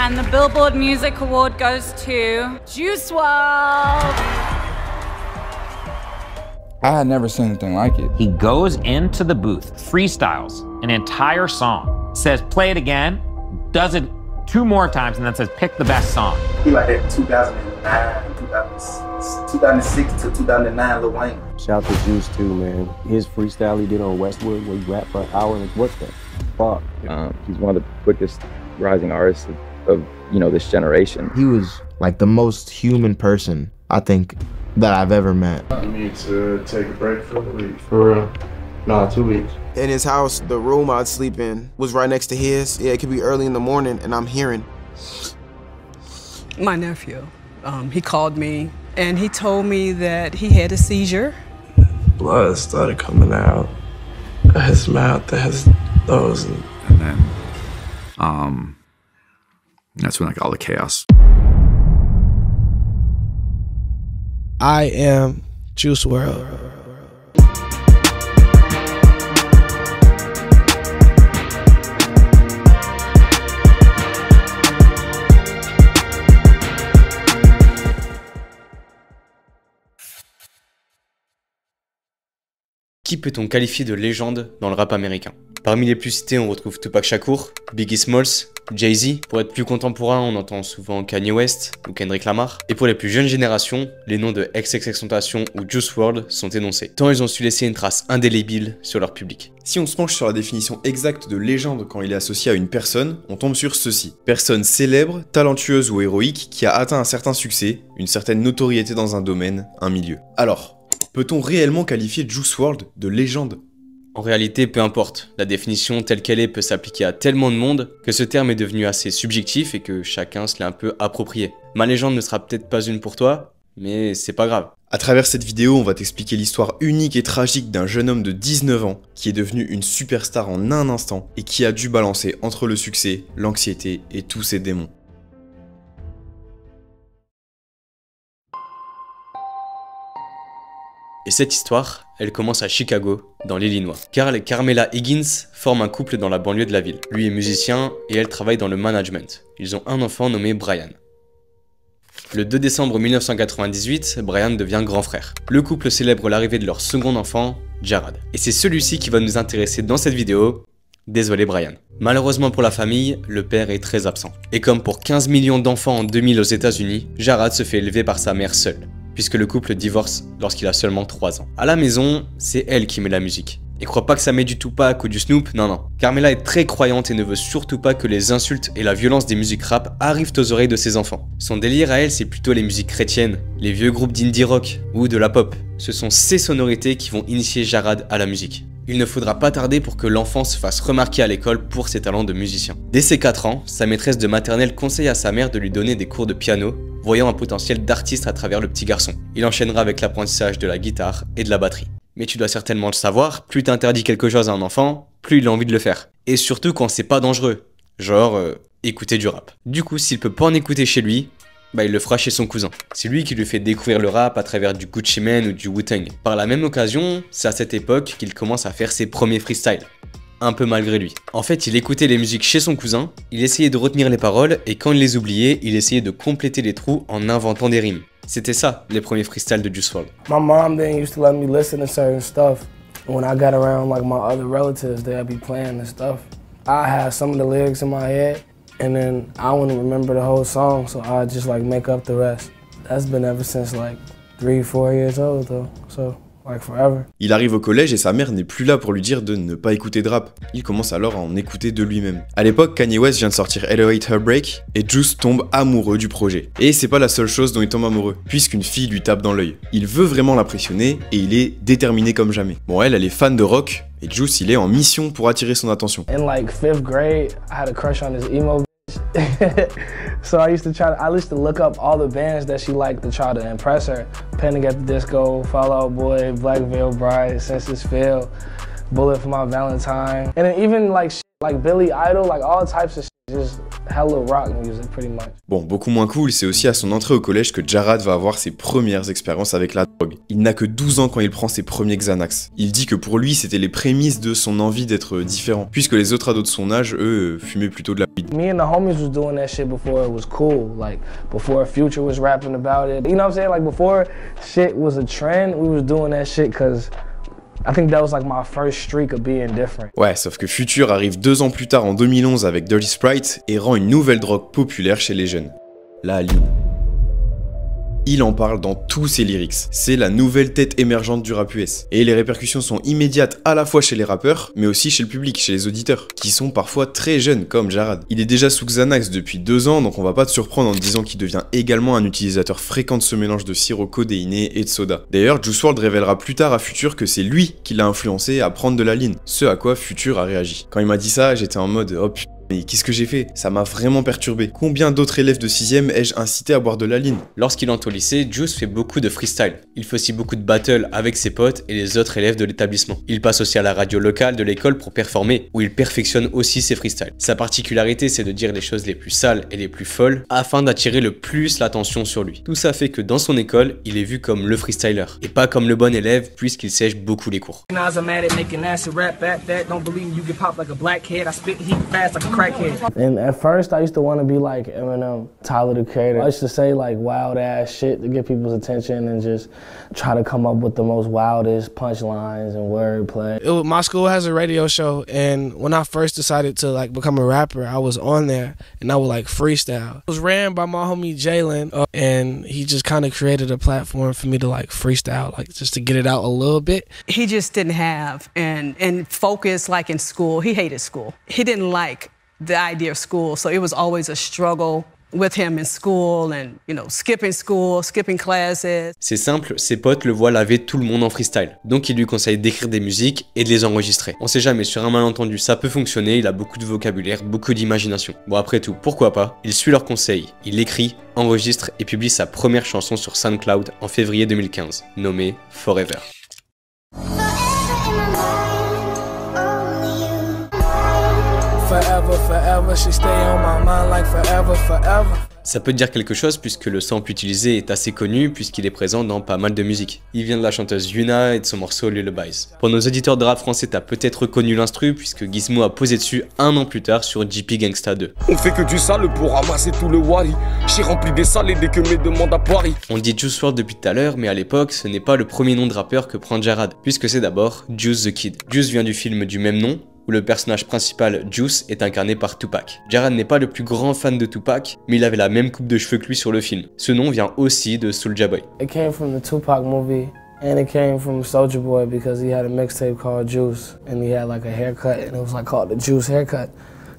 And the Billboard Music Award goes to Juice WRLD. I had never seen anything like it. He goes into the booth, freestyles an entire song, says play it again, does it 2 more times, and then says pick the best song. He like that 2009, 2006 to 2009 Lil Wayne. Shout out to Juice too, man. His freestyle he did on Westwood where he rapped for an hour, like what's that? Fuck. He's one of the quickest rising artists of this generation. He was like the most human person I think that I've ever met. I need to take a break for a week. For real? Nah, 2 weeks. In his house, the room I'd sleep in was right next to his. Yeah, it could be early in the morning and I'm hearing. My nephew, he called me and he told me that he had a seizure. Blood started coming out of his mouth, of his nose. And then, that's when like all the chaos. I am Juice WRLD. Qui peut-on qualifier de légende dans le rap américain? Parmi les plus cités, on retrouve Tupac Shakur, Biggie Smalls, Jay-Z. Pour être plus contemporain, on entend souvent Kanye West ou Kendrick Lamar. Et pour les plus jeunes générations, les noms de XXXTentacion ou Juice WRLD sont énoncés, tant ils ont su laisser une trace indélébile sur leur public. Si on se penche sur la définition exacte de légende quand il est associé à une personne, on tombe sur ceci. Personne célèbre, talentueuse ou héroïque qui a atteint un certain succès, une certaine notoriété dans un domaine, un milieu. Alors, peut-on réellement qualifier Juice WRLD de légende? En réalité, peu importe. La définition telle qu'elle est peut s'appliquer à tellement de monde que ce terme est devenu assez subjectif et que chacun se l'est un peu approprié. Ma légende ne sera peut-être pas une pour toi, mais c'est pas grave. À travers cette vidéo, on va t'expliquer l'histoire unique et tragique d'un jeune homme de 19 ans qui est devenu une superstar en un instant et qui a dû balancer entre le succès, l'anxiété et tous ses démons. Et cette histoire, elle commence à Chicago, dans l'Illinois. Carl et Carmela Higgins forment un couple dans la banlieue de la ville. Lui est musicien et elle travaille dans le management. Ils ont un enfant nommé Brian. Le 2 décembre 1998, Brian devient grand frère. Le couple célèbre l'arrivée de leur second enfant, Jarrad. Et c'est celui-ci qui va nous intéresser dans cette vidéo. Désolé Brian. Malheureusement pour la famille, le père est très absent. Et comme pour 15 millions d'enfants en 2000 aux États-Unis, Jarrad se fait élever par sa mère seule, puisque le couple divorce lorsqu'il a seulement 3 ans. À la maison, c'est elle qui met la musique. Et crois pas que ça met du Tupac ou du Snoop, non non. Carmela est très croyante et ne veut surtout pas que les insultes et la violence des musiques rap arrivent aux oreilles de ses enfants. Son délire à elle, c'est plutôt les musiques chrétiennes, les vieux groupes d'indie rock ou de la pop. Ce sont ces sonorités qui vont initier Jarrad à la musique. Il ne faudra pas tarder pour que l'enfant se fasse remarquer à l'école pour ses talents de musicien. Dès ses 4 ans, sa maîtresse de maternelle conseille à sa mère de lui donner des cours de piano, voyant un potentiel d'artiste à travers le petit garçon. Il enchaînera avec l'apprentissage de la guitare et de la batterie. Mais tu dois certainement le savoir, plus t'interdis quelque chose à un enfant, plus il a envie de le faire. Et surtout quand c'est pas dangereux, genre écouter du rap. Du coup, s'il peut pas en écouter chez lui, bah il le fera chez son cousin. C'est lui qui lui fait découvrir le rap à travers du Gucci Mane ou du Wu-Tang. Par la même occasion, c'est à cette époque qu'il commence à faire ses premiers freestyles. Un peu malgré lui. En fait, il écoutait les musiques chez son cousin, il essayait de retenir les paroles et quand il les oubliait, il essayait de compléter les trous en inventant des rimes. C'était ça, les premiers freestyles de Juice WRLD. My mom didn't used to let me listen to certain stuff. When I got around like my other relatives, they'd be playing the stuff. I had some of the lyrics in my head and then I wouldn't remember the whole song, so I'd just like make up the rest. That's been ever since like 3-4 years old though, so like forever. Il arrive au collège et sa mère n'est plus là pour lui dire de ne pas écouter de rap. Il commence alors à en écouter de lui-même. À l'époque, Kanye West vient de sortir Elevate Heartbreak et Juice tombe amoureux du projet. Et c'est pas la seule chose dont il tombe amoureux, puisqu'une fille lui tape dans l'œil. Il veut vraiment l'impressionner et il est déterminé comme jamais. Bon, elle est fan de rock et Juice, il est en mission pour attirer son attention. In like 5th grade, I had a crush on this emo so I used to look up all the bands that she liked to try to impress her. Panic at the Disco, Fall Out Boy, Black Veil Bride, Census Fail, Bullet for My Valentine. And then even like Billy Idol, like all types of shit, just hella rock music, pretty much. Bon, beaucoup moins cool, c'est aussi à son entrée au collège que Jarrad va avoir ses premières expériences avec la drogue. Il n'a que 12 ans quand il prend ses premiers Xanax. Il dit que pour lui, c'était les prémices de son envie d'être différent, puisque les autres ados de son âge, eux, fumaient plutôt de la weed. Me and the homies was doing that shit before it was cool, like before Future was rapping about it. You know what I'm saying? Like before shit was a trend, we was doing that shit cause I think that was like my first streak of being different. Ouais, sauf que Future arrive 2 ans plus tard en 2011 avec Dirty Sprite et rend une nouvelle drogue populaire chez les jeunes, la lean. Il en parle dans tous ses lyrics. C'est la nouvelle tête émergente du rap US. Et les répercussions sont immédiates à la fois chez les rappeurs, mais aussi chez le public, chez les auditeurs, qui sont parfois très jeunes, comme Jarrad. Il est déjà sous Xanax depuis 2 ans, donc on va pas te surprendre en te disant qu'il devient également un utilisateur fréquent de ce mélange de sirop codéiné et de soda. D'ailleurs, Juice WRLD révélera plus tard à Future que c'est lui qui l'a influencé à prendre de la lean, ce à quoi Future a réagi. Quand il m'a dit ça, j'étais en mode « Oh putain, mais qu'est-ce que j'ai fait? Ça m'a vraiment perturbé. Combien d'autres élèves de 6ème ai-je incité à boire de la lean ?» Lorsqu'il entre au lycée, Juice fait beaucoup de freestyle. Il fait aussi beaucoup de battles avec ses potes et les autres élèves de l'établissement. Il passe aussi à la radio locale de l'école pour performer, où il perfectionne aussi ses freestyles. Sa particularité, c'est de dire les choses les plus sales et les plus folles, afin d'attirer le plus l'attention sur lui. Tout ça fait que dans son école, il est vu comme le freestyler, et pas comme le bon élève, puisqu'il sèche beaucoup les cours. And at first, I used to want to be like Eminem, Tyler the Creator. I used to say like wild ass shit to get people's attention and just try to come up with the most wildest punchlines and wordplay. My school has a radio show, and when I first decided to like become a rapper, I was on there and I would like freestyle. It was ran by my homie Jalen, and he just kind of created a platform for me to like freestyle, like just to get it out a little bit. He just didn't have and focus like in school. He hated school. He didn't like the idea of school, so it was always a struggle with him in school and, you know, skipping school, skipping classes. C'est simple, ses potes le voient laver tout le monde en freestyle. Donc il lui conseille d'écrire des musiques et de les enregistrer. On sait jamais, sur un malentendu, ça peut fonctionner, il a beaucoup de vocabulaire, beaucoup d'imagination. Bon, après tout, pourquoi pas? Il suit leurs conseils, il écrit, enregistre et publie sa première chanson sur SoundCloud en février 2015, nommée Forever. Forever, forever, she stay on my mind like forever, forever. Ça peut te dire quelque chose puisque le sample utilisé est assez connu puisqu'il est présent dans pas mal de musique. Il vient de la chanteuse Yuna et de son morceau Lullabies. Pour nos auditeurs de rap français, t'as peut-être reconnu l'instru puisque Gizmo a posé dessus 1 an plus tard sur JP Gangsta 2. On fait que du sale pour ramasser tout le wari. J'ai rempli des salles et dès que mes demandes à Paris. On dit Juice WRLD depuis tout à l'heure, mais à l'époque, ce n'est pas le premier nom de rappeur que prend Jarrad, puisque c'est d'abord Juice the Kid. Juice vient du film du même nom, où le personnage principal, Juice, est incarné par Tupac. Jarrad n'est pas le plus grand fan de Tupac, mais il avait la même coupe de cheveux que lui sur le film. Ce nom vient aussi de Soulja Boy. It came from the Tupac movie, and it came from Soulja Boy because he had a mixtape called Juice, and he had like a haircut, and it was like called the Juice haircut,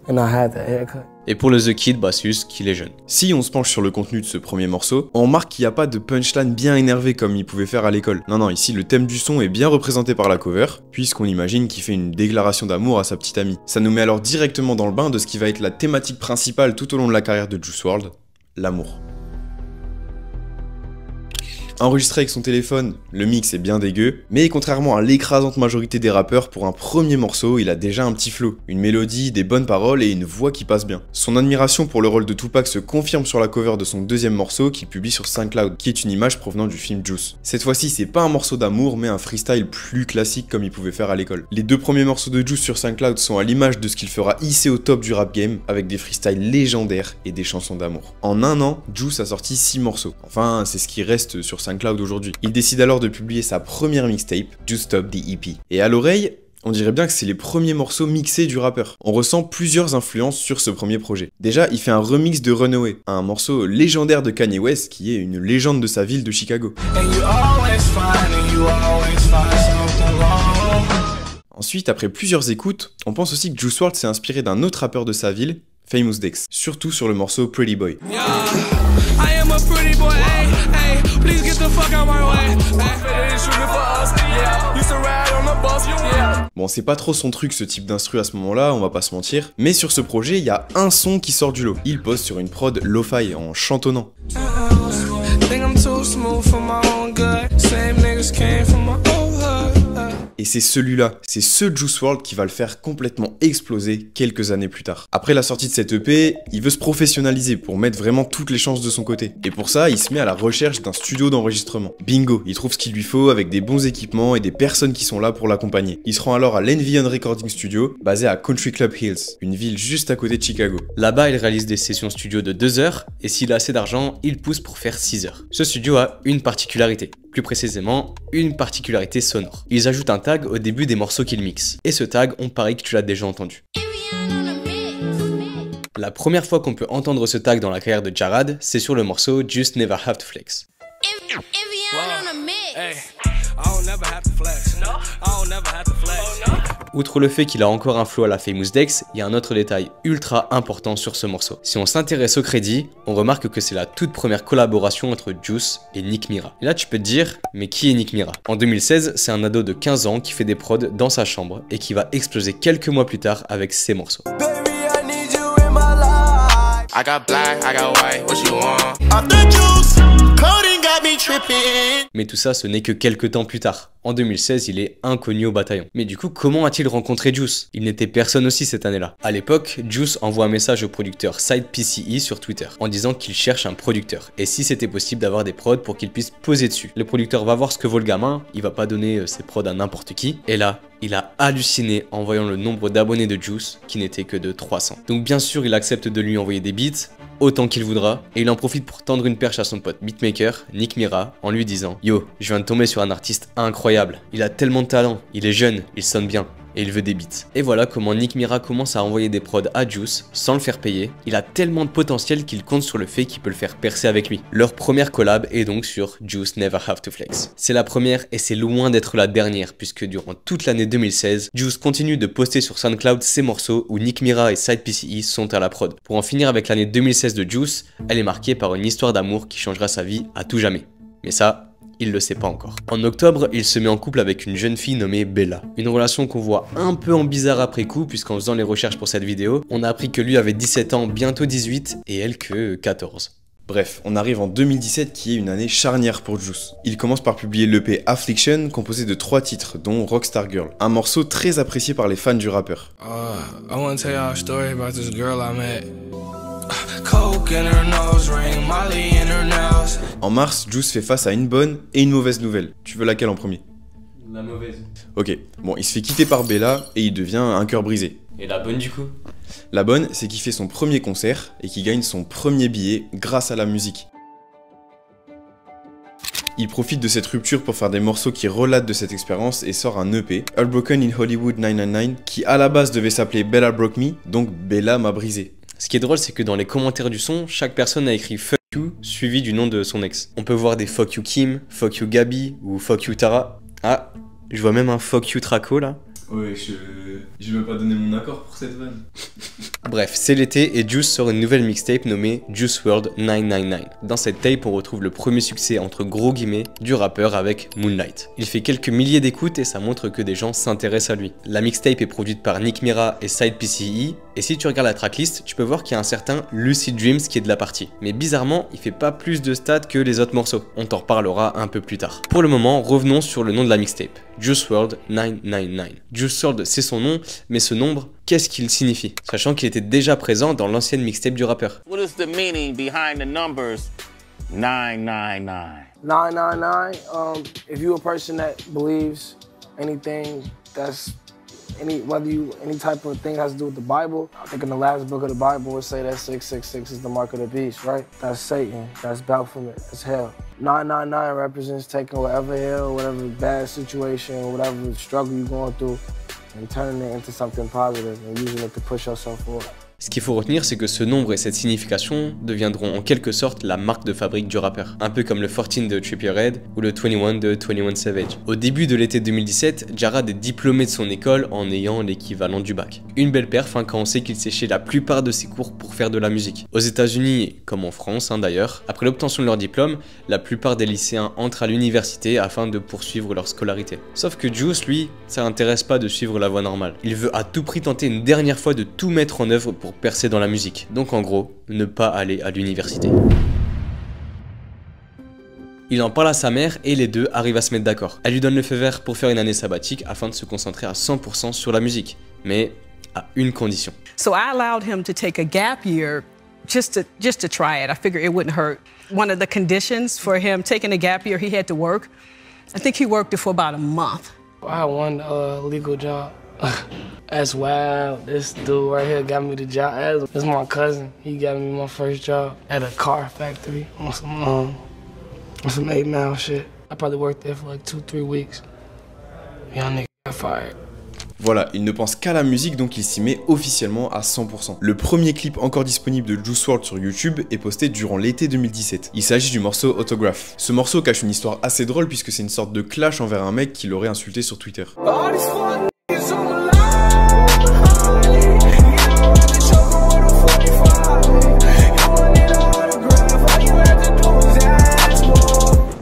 and I had that haircut. Et pour le The Kid, bah c'est juste qu'il est jeune. Si on se penche sur le contenu de ce premier morceau, on remarque qu'il n'y a pas de punchline bien énervé comme il pouvait faire à l'école. Non, ici le thème du son est bien représenté par la cover, puisqu'on imagine qu'il fait une déclaration d'amour à sa petite amie. Ça nous met alors directement dans le bain de ce qui va être la thématique principale tout au long de la carrière de Juice WRLD, l'amour. Enregistré avec son téléphone, le mix est bien dégueu, mais contrairement à l'écrasante majorité des rappeurs, pour un premier morceau, il a déjà un petit flow, une mélodie, des bonnes paroles et une voix qui passe bien. Son admiration pour le rôle de Tupac se confirme sur la cover de son deuxième morceau qu'il publie sur SoundCloud, qui est une image provenant du film Juice. Cette fois-ci, c'est pas un morceau d'amour, mais un freestyle plus classique comme il pouvait faire à l'école. Les 2 premiers morceaux de Juice sur SoundCloud sont à l'image de ce qu'il fera hisser au top du rap game, avec des freestyles légendaires et des chansons d'amour. En 1 an, Juice a sorti 6 morceaux. Enfin, c'est ce qui reste sur SoundCloud aujourd'hui. Il décide alors de publier sa première mixtape, Juice Stop the EP. Et à l'oreille, on dirait bien que c'est les premiers morceaux mixés du rappeur. On ressent plusieurs influences sur ce premier projet. Déjà, il fait un remix de Runaway, un morceau légendaire de Kanye West qui est une légende de sa ville de Chicago. Ensuite, après plusieurs écoutes, on pense aussi que Juice WRLD s'est inspiré d'un autre rappeur de sa ville, Famous Dex, surtout sur le morceau Pretty Boy. Bon, c'est pas trop son truc ce type d'instru à ce moment-là, on va pas se mentir, mais sur ce projet, il y a un son qui sort du lot. Il pose sur une prod lo-fi en chantonnant. Et c'est celui-là, c'est ce Juice WRLD qui va le faire complètement exploser quelques années plus tard. Après la sortie de cette EP, il veut se professionnaliser pour mettre vraiment toutes les chances de son côté. Et pour ça, il se met à la recherche d'un studio d'enregistrement. Bingo, il trouve ce qu'il lui faut avec des bons équipements et des personnes qui sont là pour l'accompagner. Il se rend alors à l'Envion Recording Studio, basé à Country Club Hills, une ville juste à côté de Chicago. Là-bas, il réalise des sessions studio de 2 heures, et s'il a assez d'argent, il pousse pour faire 6 heures. Ce studio a une particularité. Plus précisément, une particularité sonore. Ils ajoutent un tag au début des morceaux qu'ils mixent. Et ce tag, on parie que tu l'as déjà entendu. La première fois qu'on peut entendre ce tag dans la carrière de Jarad, c'est sur le morceau Just Never Have to Flex. Outre le fait qu'il a encore un flow à la Famous Dex, il y a un autre détail ultra important sur ce morceau. Si on s'intéresse au crédit, on remarque que c'est la toute première collaboration entre Juice et Nick Mira. Et là tu peux te dire, mais qui est Nick Mira? En 2016, c'est un ado de 15 ans qui fait des prods dans sa chambre et qui va exploser quelques mois plus tard avec ses morceaux. I got black, I got white, what you want? Off the juice, coding got me tripping. Mais tout ça, ce n'est que quelques temps plus tard. En 2016, il est inconnu au bataillon. Mais du coup, comment a-t-il rencontré Juice? Il n'était personne aussi cette année-là. À l'époque, Juice envoie un message au producteur Side PCE sur Twitter en disant qu'il cherche un producteur et si c'était possible d'avoir des prods pour qu'il puisse poser dessus. Le producteur va voir ce que vaut le gamin, il va pas donner ses prods à n'importe qui. Et là, il a halluciné en voyant le nombre d'abonnés de Juice qui n'était que de 300. Donc bien sûr, il accepte de lui envoyer des beats autant qu'il voudra et il en profite pour tendre une perche à son pote beatmaker, Nick Mira, en lui disant « Yo, je viens de tomber sur un artiste incroyable, il a tellement de talent, il est jeune, il sonne bien. » et il veut des beats. Et voilà comment Nick Mira commence à envoyer des prods à Juice sans le faire payer. Il a tellement de potentiel qu'il compte sur le fait qu'il peut le faire percer avec lui. Leur première collab est donc sur Juice Never Have to Flex. C'est la première et c'est loin d'être la dernière puisque durant toute l'année 2016, Juice continue de poster sur SoundCloud ses morceaux où Nick Mira et Side PCE sont à la prod. Pour en finir avec l'année 2016 de Juice, elle est marquée par une histoire d'amour qui changera sa vie à tout jamais. Mais ça, il le sait pas encore. En octobre, il se met en couple avec une jeune fille nommée Bella. Une relation qu'on voit un peu en bizarre après coup, puisqu'en faisant les recherches pour cette vidéo, on a appris que lui avait 17 ans, bientôt 18, et elle que 14. Bref, on arrive en 2017 qui est une année charnière pour Juice. Il commence par publier l'EP Affliction, composé de 3 titres, dont Rockstar Girl, un morceau très apprécié par les fans du rappeur. I want to tell y'all a story about this girl I met. En mars, Juice fait face à une bonne et une mauvaise nouvelle. Tu veux laquelle en premier? La mauvaise. Ok, bon, il se fait quitter par Bella et il devient un cœur brisé. Et la bonne du coup? La bonne, c'est qu'il fait son premier concert et qu'il gagne son premier billet grâce à la musique. Il profite de cette rupture pour faire des morceaux qui relatent de cette expérience et sort un EP, Heartbroken in Hollywood 999, qui à la base devait s'appeler Bella Broke Me, donc Bella m'a brisé. Ce qui est drôle, c'est que dans les commentaires du son, chaque personne a écrit fuck you suivi du nom de son ex. On peut voir des fuck you Kim, fuck you Gabi ou fuck you Tara. Ah, je vois même un fuck you Traco là. Ouais, je veux pas donner mon accord pour cette vanne. Bref, c'est l'été et Juice sort une nouvelle mixtape nommée Juice WRLD 999. Dans cette tape, on retrouve le premier succès entre gros guillemets du rappeur avec Moonlight. Il fait quelques milliers d'écoutes et ça montre que des gens s'intéressent à lui. La mixtape est produite par Nick Mira et Side PCE et si tu regardes la tracklist, tu peux voir qu'il y a un certain Lucid Dreams qui est de la partie. Mais bizarrement, il fait pas plus de stats que les autres morceaux. On t'en reparlera un peu plus tard. Pour le moment, revenons sur le nom de la mixtape. Juice WRLD 999. Juice WRLD, c'est son nom, mais ce nombre, qu'est-ce qu'il signifie? Sachant qu'il était déjà présent dans l'ancienne mixtape du rappeur. What is the meaning behind the numbers 999? 999, if you're a person that believes anything that's any type of thing has to do with the Bible, I think in the last book of the Bible it say that 666 is the mark of the beast, right? That's Satan, that's Baphomet, that's hell. 999 represents taking whatever hell, whatever bad situation, whatever struggle you're going through and turning it into something positive and using it to push yourself forward. Ce qu'il faut retenir, c'est que ce nombre et cette signification deviendront en quelque sorte la marque de fabrique du rappeur. Un peu comme le 14 de Trippie Redd ou le 21 de 21 Savage. Au début de l'été 2017, Jarad est diplômé de son école en ayant l'équivalent du bac. Une belle perf quand on sait qu'il séchait la plupart de ses cours pour faire de la musique. Aux États-Unis, comme en France d'ailleurs, après l'obtention de leur diplôme, la plupart des lycéens entrent à l'université afin de poursuivre leur scolarité. Sauf que Juice, lui, ça l'intéresse pas de suivre la voie normale. Il veut à tout prix tenter une dernière fois de tout mettre en œuvre pour percer dans la musique. Donc en gros, ne pas aller à l'université. Il en parle à sa mère et les deux arrivent à se mettre d'accord. Elle lui donne le feu vert pour faire une année sabbatique afin de se concentrer à 100% sur la musique, mais à une condition. So I allowed him to take a gap year just to try it. I figured it wouldn't hurt. One of the conditions for him taking a gap year, he had to work. I think he worked it for about a month. I had one legal job. That's wild. This dude right here got me the job. This is my cousin. He got me my first job at a car factory on some 8-mile shit. I probably worked there for like 2-3 weeks. Young nigga got fired. Voilà, il ne pense qu'à la musique, donc il s'y met officiellement à 100%. Le premier clip encore disponible de Juice WRLD sur YouTube est posté durant l'été 2017. Il s'agit du morceau Autograph. Ce morceau cache une histoire assez drôle puisque c'est une sorte de clash envers un mec qui l'aurait insulté sur Twitter.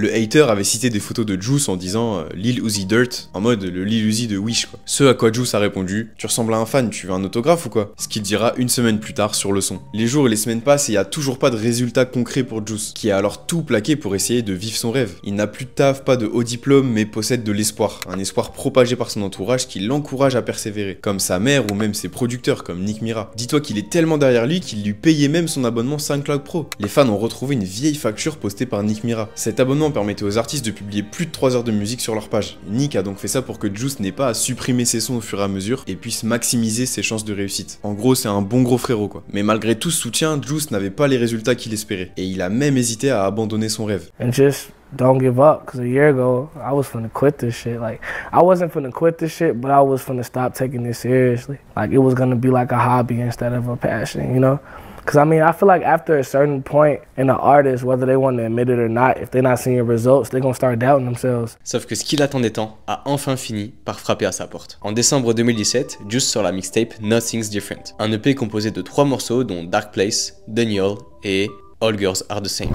Le hater avait cité des photos de Juice en disant Lil Uzi Dirt, en mode le Lil Uzi de Wish quoi. Ce à quoi Juice a répondu, tu ressembles à un fan, tu veux un autographe ou quoi? Ce qu'il dira une semaine plus tard sur le son. Les jours et les semaines passent et il n'y a toujours pas de résultat concret pour Juice, qui a alors tout plaqué pour essayer de vivre son rêve. Il n'a plus de taf, pas de haut diplôme, mais possède de l'espoir. Un espoir propagé par son entourage qui l'encourage à persévérer, comme sa mère ou même ses producteurs comme Nick Mira. Dis-toi qu'il est tellement derrière lui qu'il lui payait même son abonnement SoundCloud Pro. Les fans ont retrouvé une vieille facture postée par Nick Mira. Cet abonnement permettait aux artistes de publier plus de 3 heures de musique sur leur page. Nick a donc fait ça pour que Juice n'ait pas à supprimer ses sons au fur et à mesure et puisse maximiser ses chances de réussite. En gros, c'est un bon gros frérot quoi. Mais malgré tout ce soutien, Juice n'avait pas les résultats qu'il espérait. Et il a même hésité à abandonner son rêve. And just don't give up, because a year ago, I was finna quit this shit. Like, I wasn't finna quit this shit, but I was finna stop taking this seriously. Like, it was gonna be like a hobby instead of a passion, you know? Because I mean, I feel like after a certain point in an artist, whether they want to admit it or not, if they're not seeing results, they're gonna start doubting themselves. Sauf que ce qu'il attendait tant a enfin fini par frapper à sa porte. En décembre 2017, Juice sort la mixtape Nothing's Different, un EP composé de 3 morceaux dont Dark Place, Daniel et All Girls Are the Same.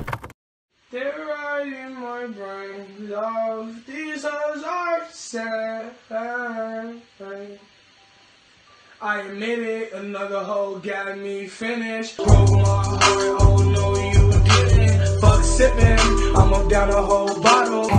I admit it, another hoe got me finished. Broke my heart, oh no you didn't. Fuck sipping, I'm up down a whole bottle.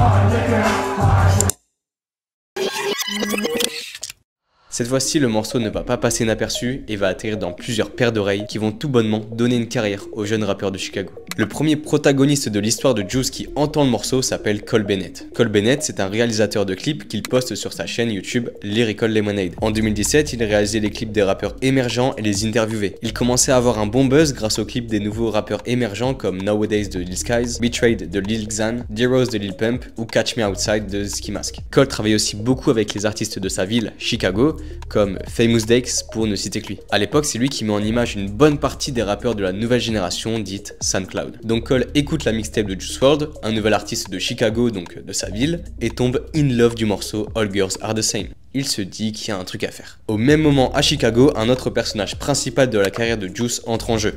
Cette fois-ci, le morceau ne va pas passer inaperçu et va atterrir dans plusieurs paires d'oreilles qui vont tout bonnement donner une carrière au jeune rappeur de Chicago. Le premier protagoniste de l'histoire de Juice qui entend le morceau s'appelle Cole Bennett. Cole Bennett, c'est un réalisateur de clips qu'il poste sur sa chaîne YouTube Lyrical Lemonade. En 2017, il réalisait les clips des rappeurs émergents et les interviewait. Il commençait à avoir un bon buzz grâce aux clips des nouveaux rappeurs émergents comme Nowadays de Lil Skies, Betrayed de Lil Xan, D-Rose de Lil Pump ou Catch Me Outside de Ski Mask. Cole travaillait aussi beaucoup avec les artistes de sa ville, Chicago, comme Famous Dex pour ne citer que lui. A l'époque, c'est lui qui met en image une bonne partie des rappeurs de la nouvelle génération dite SoundCloud. Donc Cole écoute la mixtape de Juice WRLD, un nouvel artiste de Chicago, donc de sa ville, et tombe in love du morceau All Girls Are the Same. Il se dit qu'il y a un truc à faire. Au même moment, à Chicago, un autre personnage principal de la carrière de Juice entre en jeu.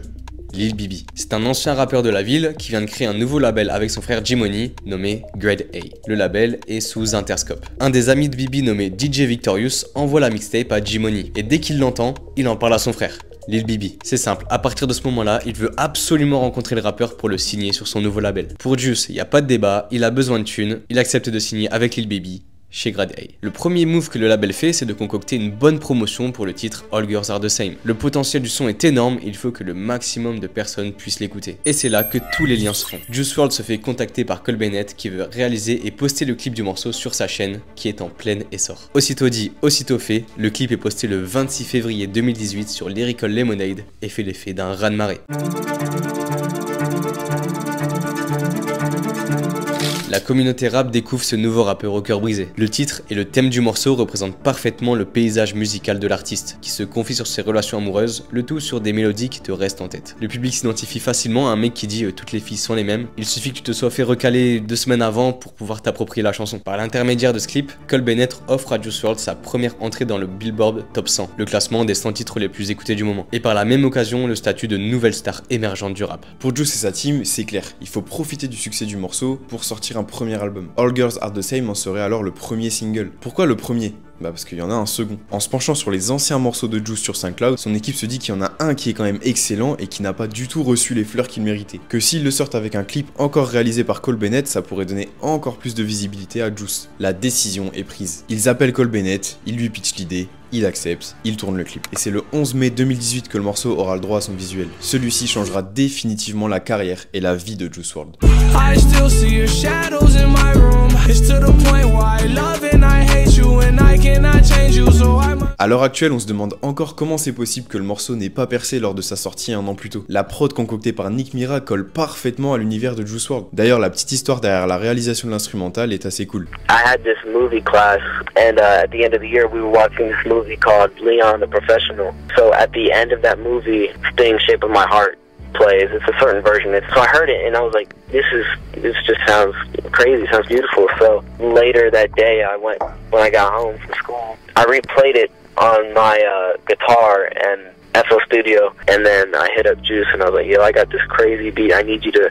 Lil Bibi. C'est un ancien rappeur de la ville qui vient de créer un nouveau label avec son frère G-Money nommé Grade A. Le label est sous Interscope. Un des amis de Bibi nommé DJ Victorious envoie la mixtape à G-Money et dès qu'il l'entend, il en parle à son frère. Lil Bibi. C'est simple, à partir de ce moment-là, il veut absolument rencontrer le rappeur pour le signer sur son nouveau label. Pour Juice, il n'y a pas de débat, il a besoin de thunes, il accepte de signer avec Lil Bibi chez Grade A. Le premier move que le label fait, c'est de concocter une bonne promotion pour le titre All Girls Are the Same. Le potentiel du son est énorme, il faut que le maximum de personnes puissent l'écouter. Et c'est là que tous les liens se font. Juice WRLD se fait contacter par Cole Bennett qui veut réaliser et poster le clip du morceau sur sa chaîne qui est en plein essor. Aussitôt dit, aussitôt fait, le clip est posté le 26 février 2018 sur Lyrical Lemonade et fait l'effet d'un raz-de-marée. La communauté rap découvre ce nouveau rappeur au cœur brisé. Le titre et le thème du morceau représentent parfaitement le paysage musical de l'artiste, qui se confie sur ses relations amoureuses, le tout sur des mélodies qui te restent en tête. Le public s'identifie facilement à un mec qui dit toutes les filles sont les mêmes. Il suffit que tu te sois fait recaler 2 semaines avant pour pouvoir t'approprier la chanson. Par l'intermédiaire de ce clip, Cole Bennett offre à Juice WRLD sa première entrée dans le Billboard Top 100, le classement des 100 titres les plus écoutés du moment. Et par la même occasion, le statut de nouvelle star émergente du rap. Pour Juice et sa team, c'est clair, il faut profiter du succès du morceau pour sortir un premier album. All Girls Are the Same en serait alors le premier single. Pourquoi le premier ? Bah parce qu'il y en a un second. En se penchant sur les anciens morceaux de Juice sur SoundCloud, son équipe se dit qu'il y en a un qui est quand même excellent et qui n'a pas du tout reçu les fleurs qu'il méritait. Que s'ils le sortent avec un clip encore réalisé par Cole Bennett, ça pourrait donner encore plus de visibilité à Juice. La décision est prise. Ils appellent Cole Bennett, ils lui pitchent l'idée, il accepte, il tourne le clip. Et c'est le 11 mai 2018 que le morceau aura le droit à son visuel. Celui-ci changera définitivement la carrière et la vie de Juice WRLD. À l'heure actuelle, on se demande encore comment c'est possible que le morceau n'ait pas percé lors de sa sortie un an plus tôt. La prod concoctée par Nick Mira colle parfaitement à l'univers de Juice WRLD. D'ailleurs, la petite histoire derrière la réalisation de l'instrumental est assez cool. I had this movie class, and at the end of the year, we were watching this movie called Leon the Professional. So at the end of that movie, Sting Shape of My Heart plays. It's a certain version. So I heard it and I was like, this just sounds crazy, sounds beautiful. So later that day, when I got home from school, I replayed it on my guitar and FL Studio, and then I hit up Juice and I was like, yo, I got this crazy beat. I need you to,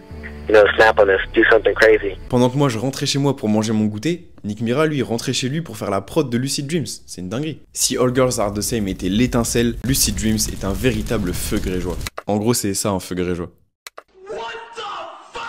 snap on this, do something crazy. Pendant que moi je rentrais chez moi pour manger mon goûter, Nick Mira lui rentrait chez lui pour faire la prod de Lucid Dreams. C'est une dinguerie. Si All Girls Are The Same était l'étincelle, Lucid Dreams est un véritable feu grégeois. En gros, c'est ça un feu grégeois.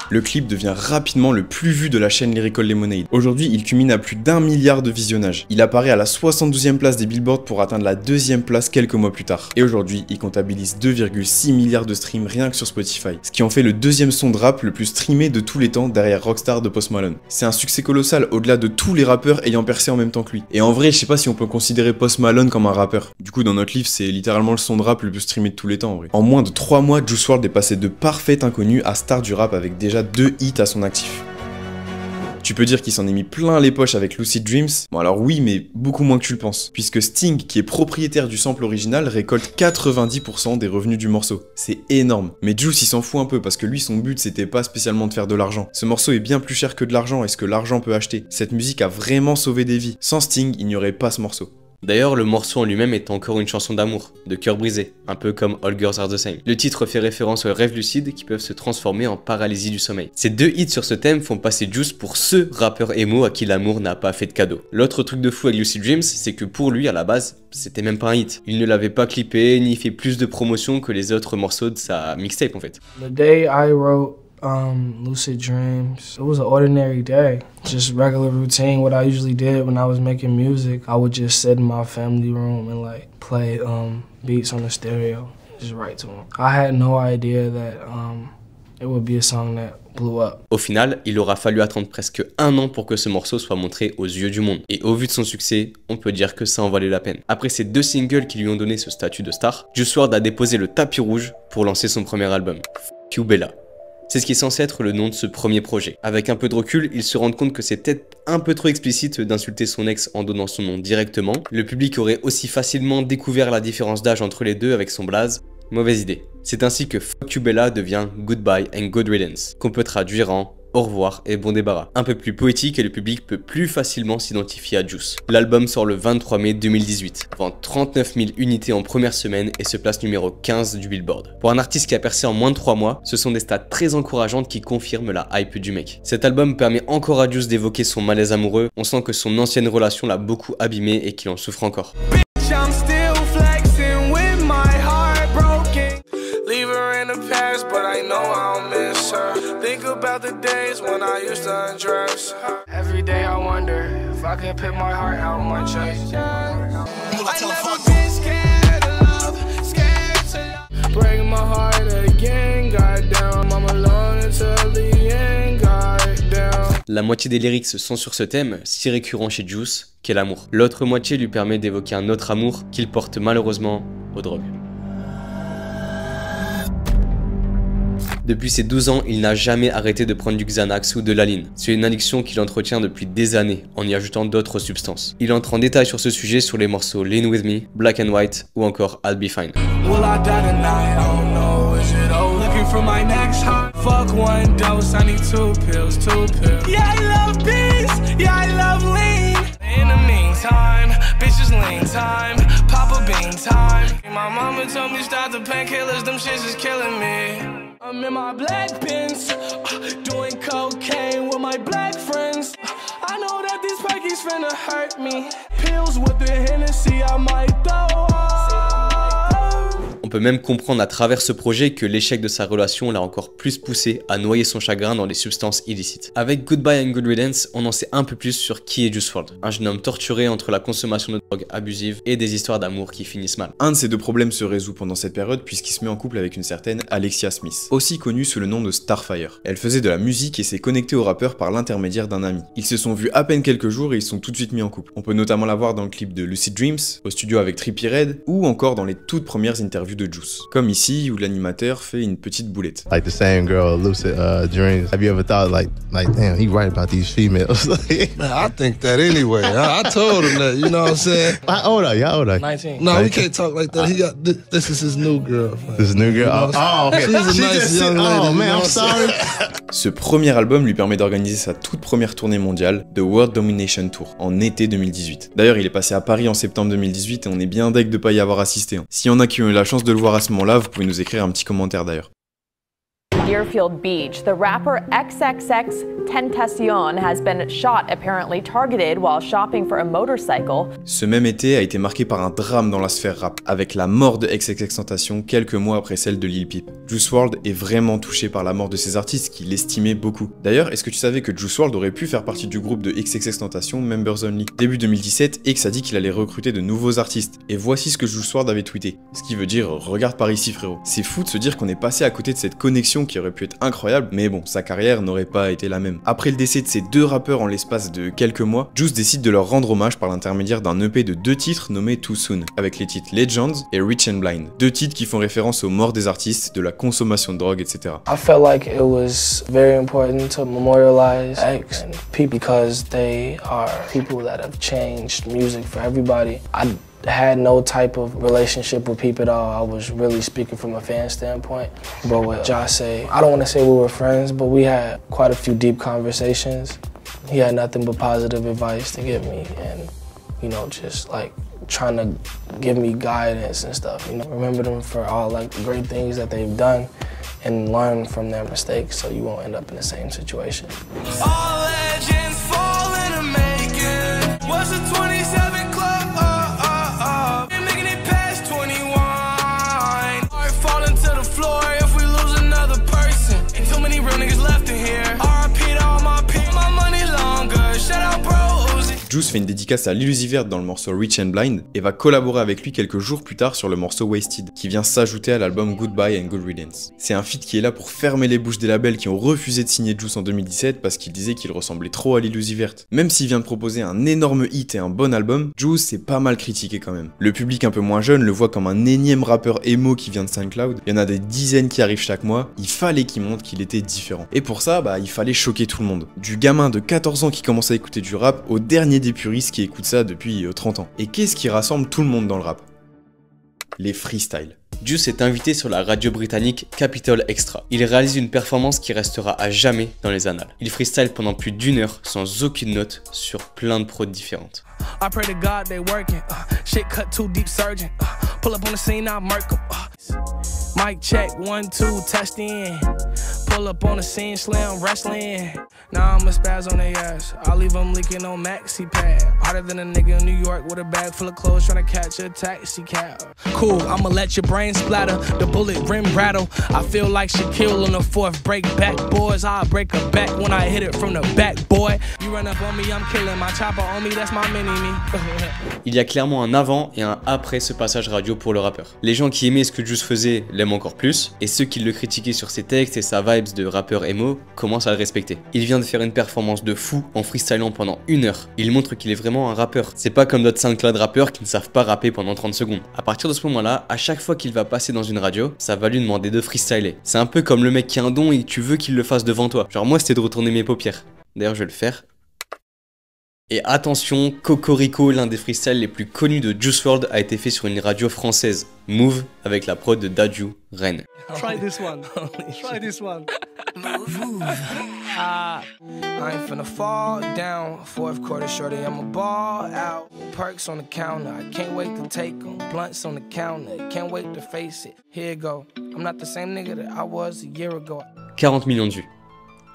Le clip devient rapidement le plus vu de la chaîne Lyrical Lemonade. Aujourd'hui, il culmine à plus d'1 milliard de visionnages. Il apparaît à la 72e place des Billboard pour atteindre la 2e place quelques mois plus tard. Et aujourd'hui, il comptabilise 2,6 milliards de streams rien que sur Spotify, ce qui en fait le deuxième son de rap le plus streamé de tous les temps derrière Rockstar de Post Malone. C'est un succès colossal au-delà de tous les rappeurs ayant percé en même temps que lui. Et en vrai, je sais pas si on peut considérer Post Malone comme un rappeur. Du coup, dans notre livre, c'est littéralement le son de rap le plus streamé de tous les temps en vrai. En moins de 3 mois, Juice WRLD est passé de parfait inconnu à star du rap avec déjà 2 hits à son actif. Tu peux dire qu'il s'en est mis plein les poches avec Lucid Dreams. Bon alors oui, mais beaucoup moins que tu le penses. Puisque Sting, qui est propriétaire du sample original, récolte 90% des revenus du morceau. C'est énorme. Mais Juice il s'en fout un peu parce que lui son but c'était pas spécialement de faire de l'argent. Ce morceau est bien plus cher que de l'argent et ce que l'argent peut acheter. Cette musique a vraiment sauvé des vies. Sans Sting, il n'y aurait pas ce morceau. D'ailleurs, le morceau en lui-même est encore une chanson d'amour, de cœur brisé, un peu comme All Girls Are The Same. Le titre fait référence aux rêves lucides qui peuvent se transformer en paralysie du sommeil. Ces 2 hits sur ce thème font passer Juice pour ce rappeur emo à qui l'amour n'a pas fait de cadeau. L'autre truc de fou avec Lucid Dreams, c'est que pour lui, à la base, c'était même pas un hit. Il ne l'avait pas clippé, ni fait plus de promotion que les autres morceaux de sa mixtape en fait. The day I wrote Lucid Dreams, it was an ordinary day, just regular routine. What I usually did when I was making music, I would just sit in my family room and like play beats on the stereo, just write to them. I had no idea that it would be a song that blew up. Au final, il aura fallu attendre presque 1 an pour que ce morceau soit montré aux yeux du monde. Et au vu de son succès, on peut dire que ça en valait la peine. Après ces 2 singles qui lui ont donné ce statut de star, Juice WRLD a déposé le tapis rouge pour lancer son premier album, F*** You Bella. C'est ce qui est censé être le nom de ce premier projet. Avec un peu de recul, ils se rendent compte que c'est peut-être un peu trop explicite d'insulter son ex en donnant son nom directement. Le public aurait aussi facilement découvert la différence d'âge entre les deux avec son blaze. Mauvaise idée. C'est ainsi que Fuck You Bella devient Goodbye and Good Riddance, qu'on peut traduire en au revoir et bon débarras. Un peu plus poétique et le public peut plus facilement s'identifier à Juice. L'album sort le 23 mai 2018, vend 39 000 unités en première semaine et se place numéro 15 du Billboard. Pour un artiste qui a percé en moins de 3 mois, ce sont des stats très encourageantes qui confirment la hype du mec. Cet album permet encore à Juice d'évoquer son malaise amoureux, on sent que son ancienne relation l'a beaucoup abîmé et qu'il en souffre encore. Leave her in the past, but I know I'll miss her. Think about the days when I used to undress her. Every day I wonder if I could put my heart out my chest. I never been scared of love, scared to love. Break my heart again, goddamn. I'm alone until the end, goddamn. La moitié des lyrics sont sur ce thème, si récurrent chez Juice, qu'est l'amour. L'autre moitié lui permet d'évoquer un autre amour qu'il porte malheureusement aux drogues. Depuis ses 12 ans, il n'a jamais arrêté de prendre du Xanax ou de l'Aline. C'est une addiction qu'il entretient depuis des années, en y ajoutant d'autres substances. Il entre en détail sur ce sujet sur les morceaux Lean With Me, Black and White ou encore I'll Be Fine. I'm in my black Benz, doing cocaine with my black friends. I know that these packies finna hurt me. pills with the Hennessy, I might throw up. On peut même comprendre à travers ce projet que l'échec de sa relation l'a encore plus poussé à noyer son chagrin dans des substances illicites. Avec Goodbye and Good Riddance, on en sait un peu plus sur qui est Juice WRLD, un jeune homme torturé entre la consommation de drogue abusive et des histoires d'amour qui finissent mal. Un de ces deux problèmes se résout pendant cette période puisqu'il se met en couple avec une certaine Alexia Smith, aussi connue sous le nom de Starfire. Elle faisait de la musique et s'est connectée au rappeur par l'intermédiaire d'un ami. Ils se sont vus à peine quelques jours et ils sont tout de suite mis en couple. On peut notamment la voir dans le clip de Lucid Dreams, au studio avec Trippie Redd, ou encore dans les toutes premières interviews de Juice. Comme ici où l'animateur fait une petite boulette. Like the same girl, Lucid Dreams. Have you ever thought like damn, he right about these females? Man, I think that anyway. I told him that, you know what I'm saying? How old are you? How old are you? 19. No, 19. We can't talk like that. He got this is his new girlfriend. This is new girl? You know, oh, okay. She's a nice young lady. Oh man, I'm sorry. Ce premier album lui permet d'organiser sa toute première tournée mondiale, The World Domination Tour, en été 2018. D'ailleurs, il est passé à Paris en septembre 2018 et on est bien deg de pas y avoir assisté. S'il y en a qui ont eu la chance de le voir à ce moment-là, vous pouvez nous écrire un petit commentaire d'ailleurs. Deerfield Beach, the rapper XXXTentacion has been shot, apparently targeted while shopping for a motorcycle. Ce même été a été marqué par un drame dans la sphère rap, avec la mort de XXXTentacion quelques mois après celle de Lil Peep. Juice WRLD est vraiment touché par la mort de ces artistes qu'il estimait beaucoup. D'ailleurs, est-ce que tu savais que Juice WRLD aurait pu faire partie du groupe de XXXTentacion Members Only? Début 2017, X a dit qu'il allait recruter de nouveaux artistes. Et voici ce que Juice WRLD avait tweeté. Ce qui veut dire, regarde par ici frérot. C'est fou de se dire qu'on est passé à côté de cette connexion qui aurait pu être incroyable, mais bon, sa carrière n'aurait pas été la même. Après le décès de ces deux rappeurs en l'espace de quelques mois, Juice décide de leur rendre hommage par l'intermédiaire d'un EP de 2 titres nommé Too Soon, avec les titres Legends et Rich and Blind. 2 titres qui font référence aux morts des artistes, de la consommation de drogue, etc. I felt like it was very important to memorialize X and people because they are people that have changed music for everybody. I had no type of relationship with Peep at all. I was really speaking from a fan standpoint. But with Jose, I don't want to say we were friends, but we had quite a few deep conversations. He had nothing but positive advice to give me and, you know, just like trying to give me guidance and stuff. You know, remember them for all like the great things that they've done and learn from their mistakes so you won't end up in the same situation. All legends fall in a making. Was a 27 club? Making it past 21. Heart falling to the floor if we lose another person. Ain't too many real niggas left in here. RP to all my people, my money longer. Shout out bros. Juice fait une dédicace à Lil Uzi Vert dans le morceau Rich and Blind et va collaborer avec lui quelques jours plus tard sur le morceau Wasted, qui vient s'ajouter à l'album Goodbye and Good Riddance. C'est un feat qui est là pour fermer les bouches des labels qui ont refusé de signer Juice en 2017 parce qu'ils disaient qu'il ressemblait trop à Lil Uzi Vert. Même s'il vient de proposer un énorme hit et un bon album, Juice s'est pas mal critiqué quand même. Le public un peu moins jeune le voit comme un énième rappeur emo qui vient de SoundCloud, il y en a des dizaines qui arrivent chaque mois, il fallait qu'il montre qu'il était différent. Et pour ça, il fallait choquer tout le monde. Du gamin de 14 ans qui commence à écouter du rap au dernier des puristes qui écoute ça depuis 30 ans. Et qu'est-ce qui rassemble tout le monde dans le rap? Les freestyles. Juice est invité sur la radio britannique Capital Extra. Il réalise une performance qui restera à jamais dans les annales. Il freestyle pendant plus d'1 heure sans aucune note sur plein de prods différentes. I pray to God they working. Shit cut too deep, surgeon. Pull up on the scene, I murk 'em. Mic check, 1, 2, test in. Pull up on the scene, slam wrestling. Now I'ma spaz on their ass. I'll leave them leaking on maxi pad. Harder than a nigga in New York with a bag full of clothes trying to catch a taxi cab. Cool, I'ma let your brain splatter, the bullet rim rattle. I feel like Shaquille on the 4th break back, boys. I'll break a back when I hit it from the back, boy. You run up on me, I'm killing my chopper on me, that's my mini-me. Il y a clairement un avant et un après ce passage radio pour le rappeur. Les gens qui aimaient ce que Juice faisait l'aiment encore plus, et ceux qui le critiquaient sur ses textes et sa vibes de rappeur emo commencent à le respecter. Il vient de faire une performance de fou en freestylant pendant 1 heure. Il montre qu'il est vraiment un rappeur. C'est pas comme d'autres SoundCloud rappeurs qui ne savent pas rapper pendant 30 secondes. À partir de ce moment-là, à chaque fois qu'il va passer dans une radio, ça va lui demander de freestyler. C'est un peu comme le mec qui a un don et tu veux qu'il le fasse devant toi. Genre moi c'était de retourner mes paupières. D'ailleurs je vais le faire. Et attention, Cocorico, l'un des freestyles les plus connus de Juice WRLD, a été fait sur une radio française, Move, avec la prod de Dadju, Rennes. Try this one. Try this one. Move. I ain't finna fall down. 4th quarter shorty, I'ma ball out. Perks on the counter, I can't wait to take them. Blunts on the counter, can't wait to face it. Here you go. I'm not the same nigga that I was a year ago. 40 millions de vues.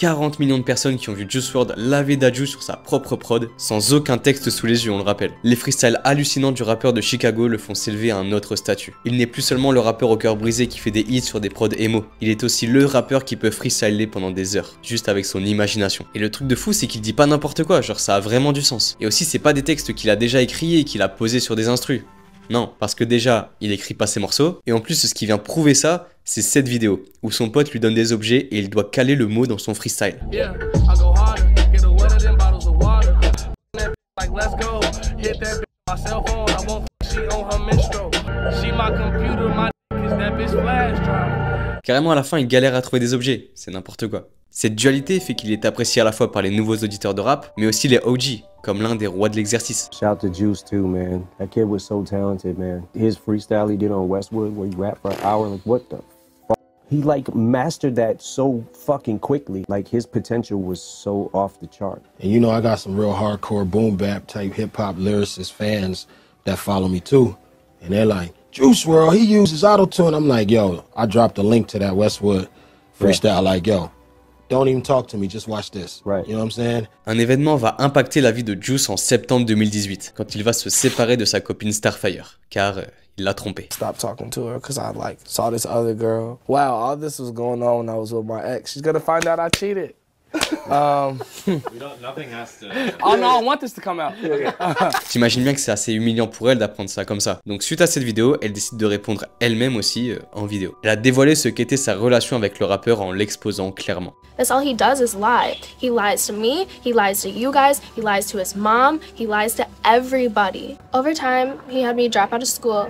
40 millions de personnes qui ont vu Juice WRLD laver Dadju sur sa propre prod, sans aucun texte sous les yeux, on le rappelle. Les freestyles hallucinants du rappeur de Chicago le font s'élever à un autre statut. Il n'est plus seulement le rappeur au cœur brisé qui fait des hits sur des prods emo, il est aussi le rappeur qui peut freestyler pendant des heures, juste avec son imagination. Et le truc de fou, c'est qu'il dit pas n'importe quoi, genre ça a vraiment du sens. Et aussi, c'est pas des textes qu'il a déjà écrits et qu'il a posés sur des instrus. Non, parce que déjà, il écrit pas ses morceaux, et en plus, ce qui vient prouver ça, c'est cette vidéo, où son pote lui donne des objets et il doit caler le mot dans son freestyle. Carrément à la fin, il galère à trouver des objets, c'est n'importe quoi. Cette dualité fait qu'il est apprécié à la fois par les nouveaux auditeurs de rap, mais aussi les OG, comme l'un des rois de l'exercice. Shout to Juice too, man. That kid was so talented, man. His freestyle he did on Westwood, where he rapped for an hour, like what the fuck? He like mastered that so fucking quickly. Like his potential was so off the chart. And you know, I got some real hardcore boom bap type hip hop lyricist fans that follow me too, and they're like, Juice WRLD, he uses auto-tune. I'm like, yo, I dropped a link to that Westwood freestyle, like, yo. Don't even talk to me, just watch this. Right. You know what I'm saying? Un événement va impacter la vie de Juice en septembre 2018, quand il va se séparer de sa copine Starfire, car il l'a trompée. Stop talking to her because I like saw this other girl. Wow, all this was going on when I was with my ex. She's gonna find out I cheated. Nothing has to. Oh no, I want this to come out. J'imagine bien que c'est assez humiliant pour elle d'apprendre ça comme ça. Donc suite à cette vidéo, elle décide de répondre elle-même aussi en vidéo. Elle a dévoilé ce qu'était sa relation avec le rappeur en l'exposant clairement. That's all he does is lie. He lies to me, he lies to you guys, he lies to his mom, he lies to everybody. Over time, he had me drop out of school.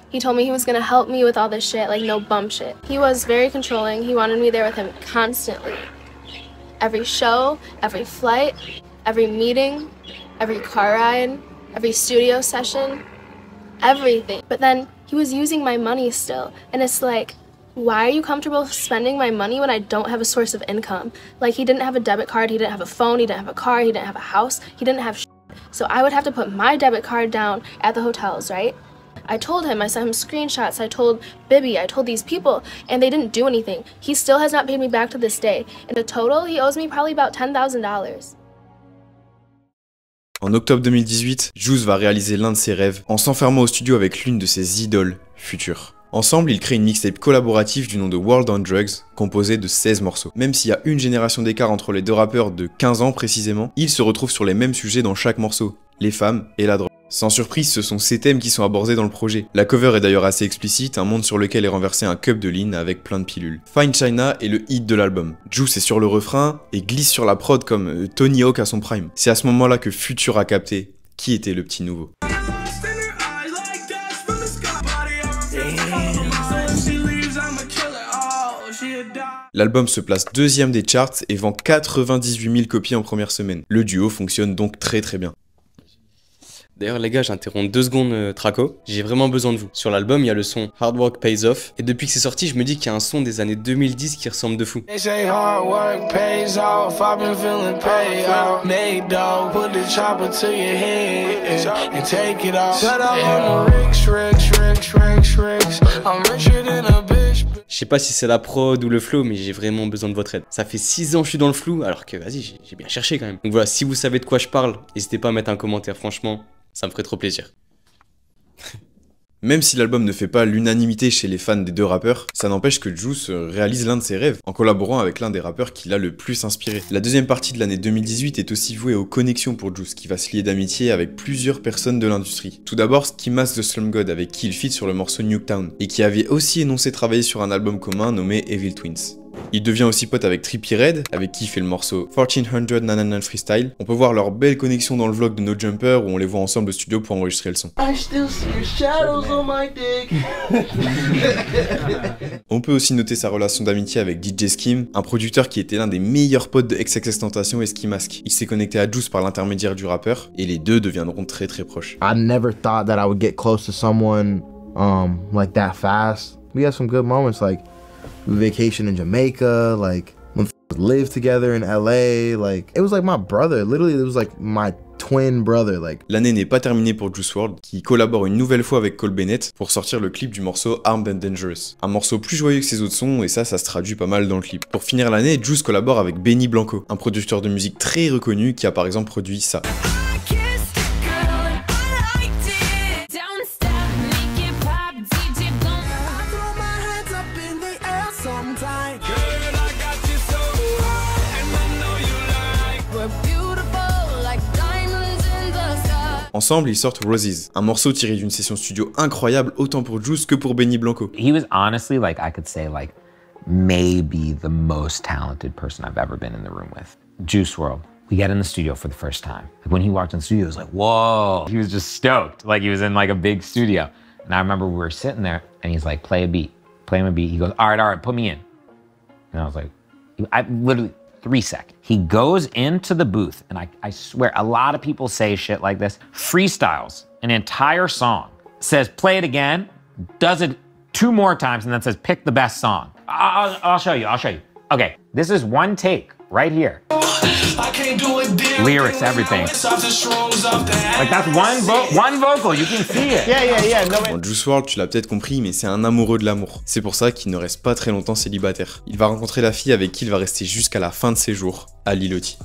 He told me he was gonna help me with all this shit, like no bum shit. He was very controlling, he wanted me there with him constantly. Every show, every flight, every meeting, every car ride, every studio session, everything. But then he was using my money still, and it's like, why are you comfortable spending my money when I don't have a source of income? Like, he didn't have a debit card, he didn't have a phone, he didn't have a car, he didn't have a house, he didn't have shit. So I would have to put my debit card down at the hotels, right? I told him, I sent him screenshots, I told Bibby, I told these people, and they didn't do anything. He still has not paid me back to this day. In the total, he owes me probably about $10,000. En octobre 2018, Juice va réaliser l'un de ses rêves en s'enfermant au studio avec l'une de ses idoles futures. Ensemble, ils créent une mixtape collaborative du nom de World on Drugs, composée de 16 morceaux. Même s'il y a une génération d'écart entre les deux rappeurs de 15 ans précisément, ils se retrouvent sur les mêmes sujets dans chaque morceau, les femmes et la drogue. Sans surprise, ce sont ces thèmes qui sont abordés dans le projet. La cover est d'ailleurs assez explicite, un monde sur lequel est renversé un cup de lean avec plein de pilules. Fine China est le hit de l'album. Juice est sur le refrain et glisse sur la prod comme Tony Hawk à son prime. C'est à ce moment-là que Future a capté qui était le petit nouveau. L'album se place deuxième des charts et vend 98 000 copies en première semaine. Le duo fonctionne donc très bien. D'ailleurs les gars, j'interromps 2 secondes Traco, j'ai vraiment besoin de vous. Sur l'album, il y a le son Hard Work Pays Off, et depuis que c'est sorti, je me dis qu'il y a un son des années 2010 qui ressemble de fou. Je sais pas si c'est la prod ou le flow, mais j'ai vraiment besoin de votre aide. Ça fait 6 ans que je suis dans le flou, alors que vas-y, j'ai bien cherché quand même. Donc voilà, si vous savez de quoi je parle, n'hésitez pas à mettre un commentaire, franchement, ça me ferait trop plaisir. Même si l'album ne fait pas l'unanimité chez les fans des deux rappeurs, ça n'empêche que Juice réalise l'un de ses rêves en collaborant avec l'un des rappeurs qui l'a le plus inspiré. La deuxième partie de l'année 2018 est aussi vouée aux connexions pour Juice, qui va se lier d'amitié avec plusieurs personnes de l'industrie. Tout d'abord Ski Mask de Slum God avec qui il feat sur le morceau Nuketown, et qui avait aussi énoncé travailler sur un album commun nommé Evil Twins. Il devient aussi pote avec Trippie Redd, avec qui il fait le morceau 1499 Freestyle. On peut voir leur belle connexion dans le vlog de No Jumper où on les voit ensemble au studio pour enregistrer le son. On peut aussi noter sa relation d'amitié avec DJ Skim, un producteur qui était l'un des meilleurs potes de XXXTentacion et Ski Mask. Il s'est connecté à Juice par l'intermédiaire du rappeur et les deux deviendront très proches. I never thought that I would get close to someone like that fast. We had some good moments, like vacation in Jamaica, like when we lived together in LA, like it was like my brother. Literally, it was like my twin brother. Like. L'année n'est pas terminée pour Juice WRLD, qui collabore une nouvelle fois avec Cole Bennett pour sortir le clip du morceau Armed and Dangerous. Un morceau plus joyeux que ses autres sons, et ça se traduit pas mal dans le clip. Pour finir l'année, Juice collabore avec Benny Blanco, un producteur de musique très reconnu qui a par exemple produit ça. Ensemble, ils sortent Roses, un morceau tiré d'une session studio incroyable autant pour Juice que pour Benny Blanco. He was honestly, like, I could say, like, maybe the most talented person I've ever been in the room with. Juice WRLD. We get in the studio for the first time. Like, when he walked in the studio, it was like, whoa. He was just stoked, like he was in like a big studio. And I remember we were sitting there and he's like, play a beat, play him a beat. He goes, all right, put me in. And I was like, I literally, 3 seconds. He goes into the booth, and I swear, a lot of people say shit like this, freestyles an entire song, says play it again, does it 2 more times, and then says pick the best song. I'll show you, Okay, this is one take right here. Lyrics, everything. Like that's one vocal, you can see it. Yeah. Bon, Juice WRLD, tu l'as peut-être compris, mais c'est un amoureux de l'amour. C'est pour ça qu'il ne reste pas très longtemps célibataire. Il va rencontrer la fille avec qui il va rester jusqu'à la fin de ses jours, Ali Loti.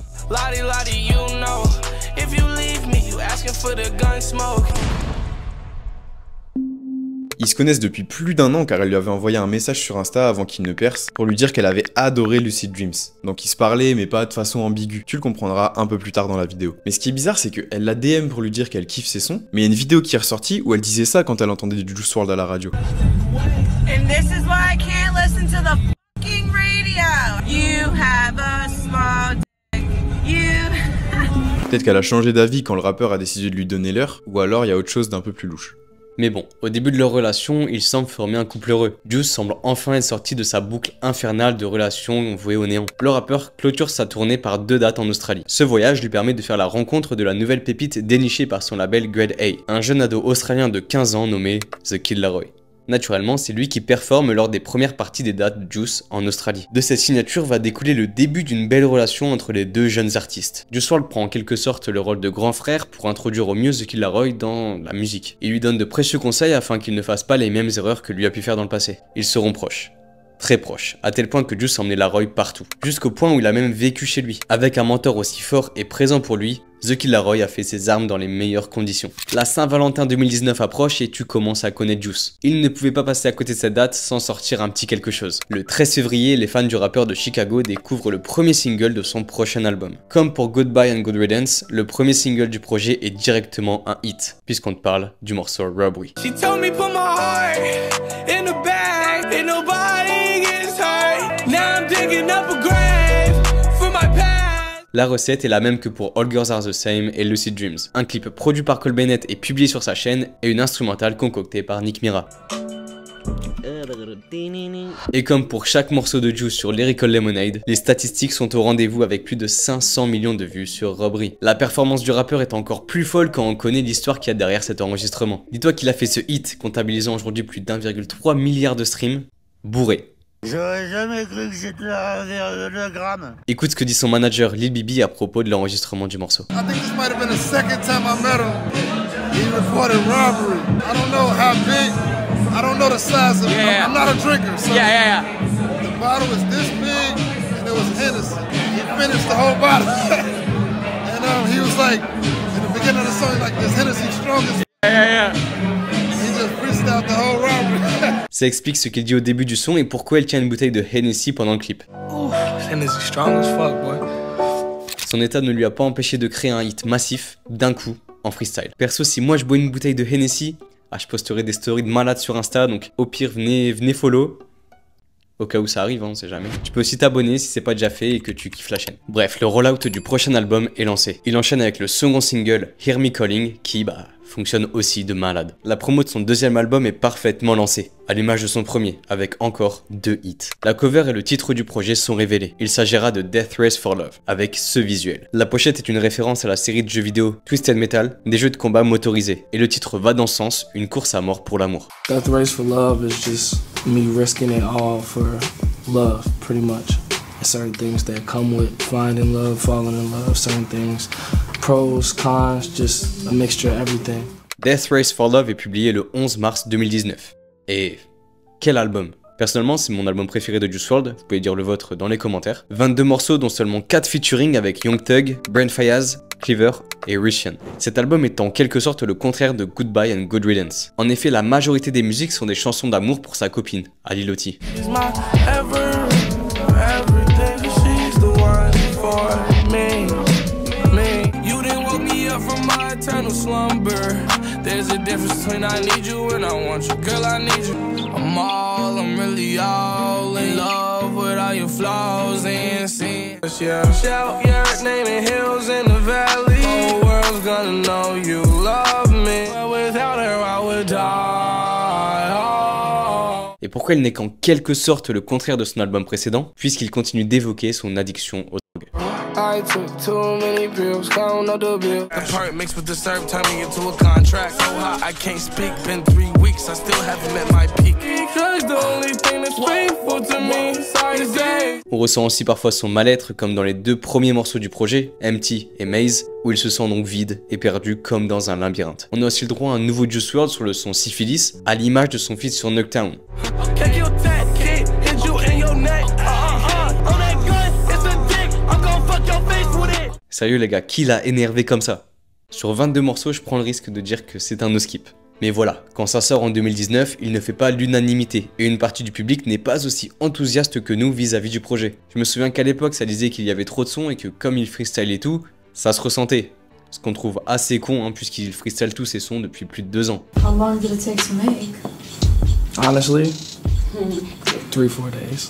Ils se connaissent depuis plus d'1 an car elle lui avait envoyé un message sur Insta avant qu'il ne perce pour lui dire qu'elle avait adoré Lucid Dreams. Donc ils se parlaient mais pas de façon ambiguë, tu le comprendras un peu plus tard dans la vidéo. Mais ce qui est bizarre c'est qu'elle l'a DM pour lui dire qu'elle kiffe ses sons, mais il y a une vidéo qui est ressortie où elle disait ça quand elle entendait du Juice WRLD à la radio. And this is why I can't listen to the fucking radio. You have a small dick. Peut-être qu'elle a changé d'avis quand le rappeur a décidé de lui donner l'heure, ou alors il y a autre chose d'un peu plus louche. Mais bon, au début de leur relation, ils semblent former un couple heureux. Juice semble enfin être sorti de sa boucle infernale de relations vouées au néant. Le rappeur clôture sa tournée par 2 dates en Australie. Ce voyage lui permet de faire la rencontre de la nouvelle pépite dénichée par son label Grade A, un jeune ado australien de 15 ans nommé The Kid Laroi. Naturellement, c'est lui qui performe lors des premières parties des dates de Juice en Australie. De cette signature va découler le début d'une belle relation entre les 2 jeunes artistes. Juice WRLD prend en quelque sorte le rôle de grand frère pour introduire au mieux The Kid Laroi dans la musique. Il lui donne de précieux conseils afin qu'il ne fasse pas les mêmes erreurs que lui a pu faire dans le passé. Ils seront proches. Très proche, à tel point que Juice emmenait Laroi partout, jusqu'au point où il a même vécu chez lui. Avec un mentor aussi fort et présent pour lui, The Kid Laroi a fait ses armes dans les meilleures conditions. La Saint-Valentin 2019 approche et tu commences à connaître Juice. Il ne pouvait pas passer à côté de cette date sans sortir un petit quelque chose. Le 13 février, les fans du rappeur de Chicago découvrent le premier single de son prochain album. Comme pour Goodbye and Good Riddance, le premier single du projet est directement un hit, puisqu'on te parle du morceau Robbery. La recette est la même que pour All Girls Are The Same et Lucid Dreams. Un clip produit par Cole Bennett et publié sur sa chaîne et une instrumentale concoctée par Nick Mira. Et comme pour chaque morceau de Juice sur Lyrical Lemonade, les statistiques sont au rendez-vous avec plus de 500 millions de vues sur Robbery. La performance du rappeur est encore plus folle quand on connaît l'histoire qu'il y a derrière cet enregistrement. Dis-toi qu'il a fait ce hit, comptabilisant aujourd'hui plus d'1,3 milliard de streams, bourré. J'aurais jamais cru que c'était le gramme. Écoute ce que dit son manager Lil Bibi à propos de l'enregistrement du morceau. I think this might have been the second time I met him. He recorded Robbery. I don't know how big. I don't know the size of it. I'm not a drinker, so the bottle was this big and it was Hennessy. He finished the whole bottle. And he was like, in the beginning of the song, like, this Hennessy strongest. Ça explique ce qu'il dit au début du son et pourquoi elle tient une bouteille de Hennessy pendant le clip. Son état ne lui a pas empêché de créer un hit massif, d'un coup, en freestyle. Perso, si moi je bois une bouteille de Hennessy, je posterai des stories de malades sur Insta, donc au pire, venez follow. Au cas où ça arrive, on sait jamais. Tu peux aussi t'abonner si c'est pas déjà fait et que tu kiffes la chaîne. Bref, le rollout du prochain album est lancé. Il enchaîne avec le second single, Hear Me Calling, qui, fonctionne aussi de malade. La promo de son deuxième album est parfaitement lancée, à l'image de son premier, avec encore 2 hits. La cover et le titre du projet sont révélés. Il s'agira de Death Race for Love, avec ce visuel. La pochette est une référence à la série de jeux vidéo Twisted Metal, des jeux de combat motorisés. Et le titre va dans ce sens, une course à mort pour l'amour. Death Race for Love is just me risking it all for love, pretty much. Certain things that come with finding love, falling in love, certain things pros, cons, just a mixture of everything. Death Race for Love est publié le 11 mars 2019. Et quel album! Personnellement, c'est mon album préféré de Juice WRLD, vous pouvez dire le vôtre dans les commentaires. 22 morceaux dont seulement 4 featuring avec Young Thug, Brent Faiyaz, Cleaver et Rishian. Cet album est en quelque sorte le contraire de Goodbye and Good Riddance. En effet, la majorité des musiques sont des chansons d'amour pour sa copine, Ali Loti. There's a difference between I need you and I want you, girl, I need you. I'm really all in love with all your flaws and sins. Yeah, shout your name in hills in the valley. Whole world's gonna know you love me. But without her, I would die. Oh. Et pourquoi il n'est qu'en quelque sorte le contraire de son album précédent, puisqu'il continue d'évoquer son addiction aux drogues. I took too many pills, count up the bill. The part mixed with the syrup turned me into a contract. So hot, I can't speak. Been 3 weeks, I still haven't met my peak. Because the only thing that's faithful to me is day. On ressent aussi parfois son mal-être, comme dans les 2 premiers morceaux du projet, Empty et Maze, où il se sent donc vide et perdu comme dans un labyrinthe. On a aussi le droit à un nouveau Juice WRLD sur le son Syphilis, à l'image de son feat sur Nuketown. Sérieux les gars, qui l'a énervé comme ça? Sur 22 morceaux, je prends le risque de dire que c'est un no-skip. Mais voilà, quand ça sort en 2019, il ne fait pas l'unanimité, et une partie du public n'est pas aussi enthousiaste que nous vis-à-vis du projet. Je me souviens qu'à l'époque, ça disait qu'il y avait trop de sons et que comme il freestyle et tout, ça se ressentait. Ce qu'on trouve assez con, hein, puisqu'il freestyle tous ses sons depuis plus de 2 ans. How long did it take to make? Honestly, 3-4 days.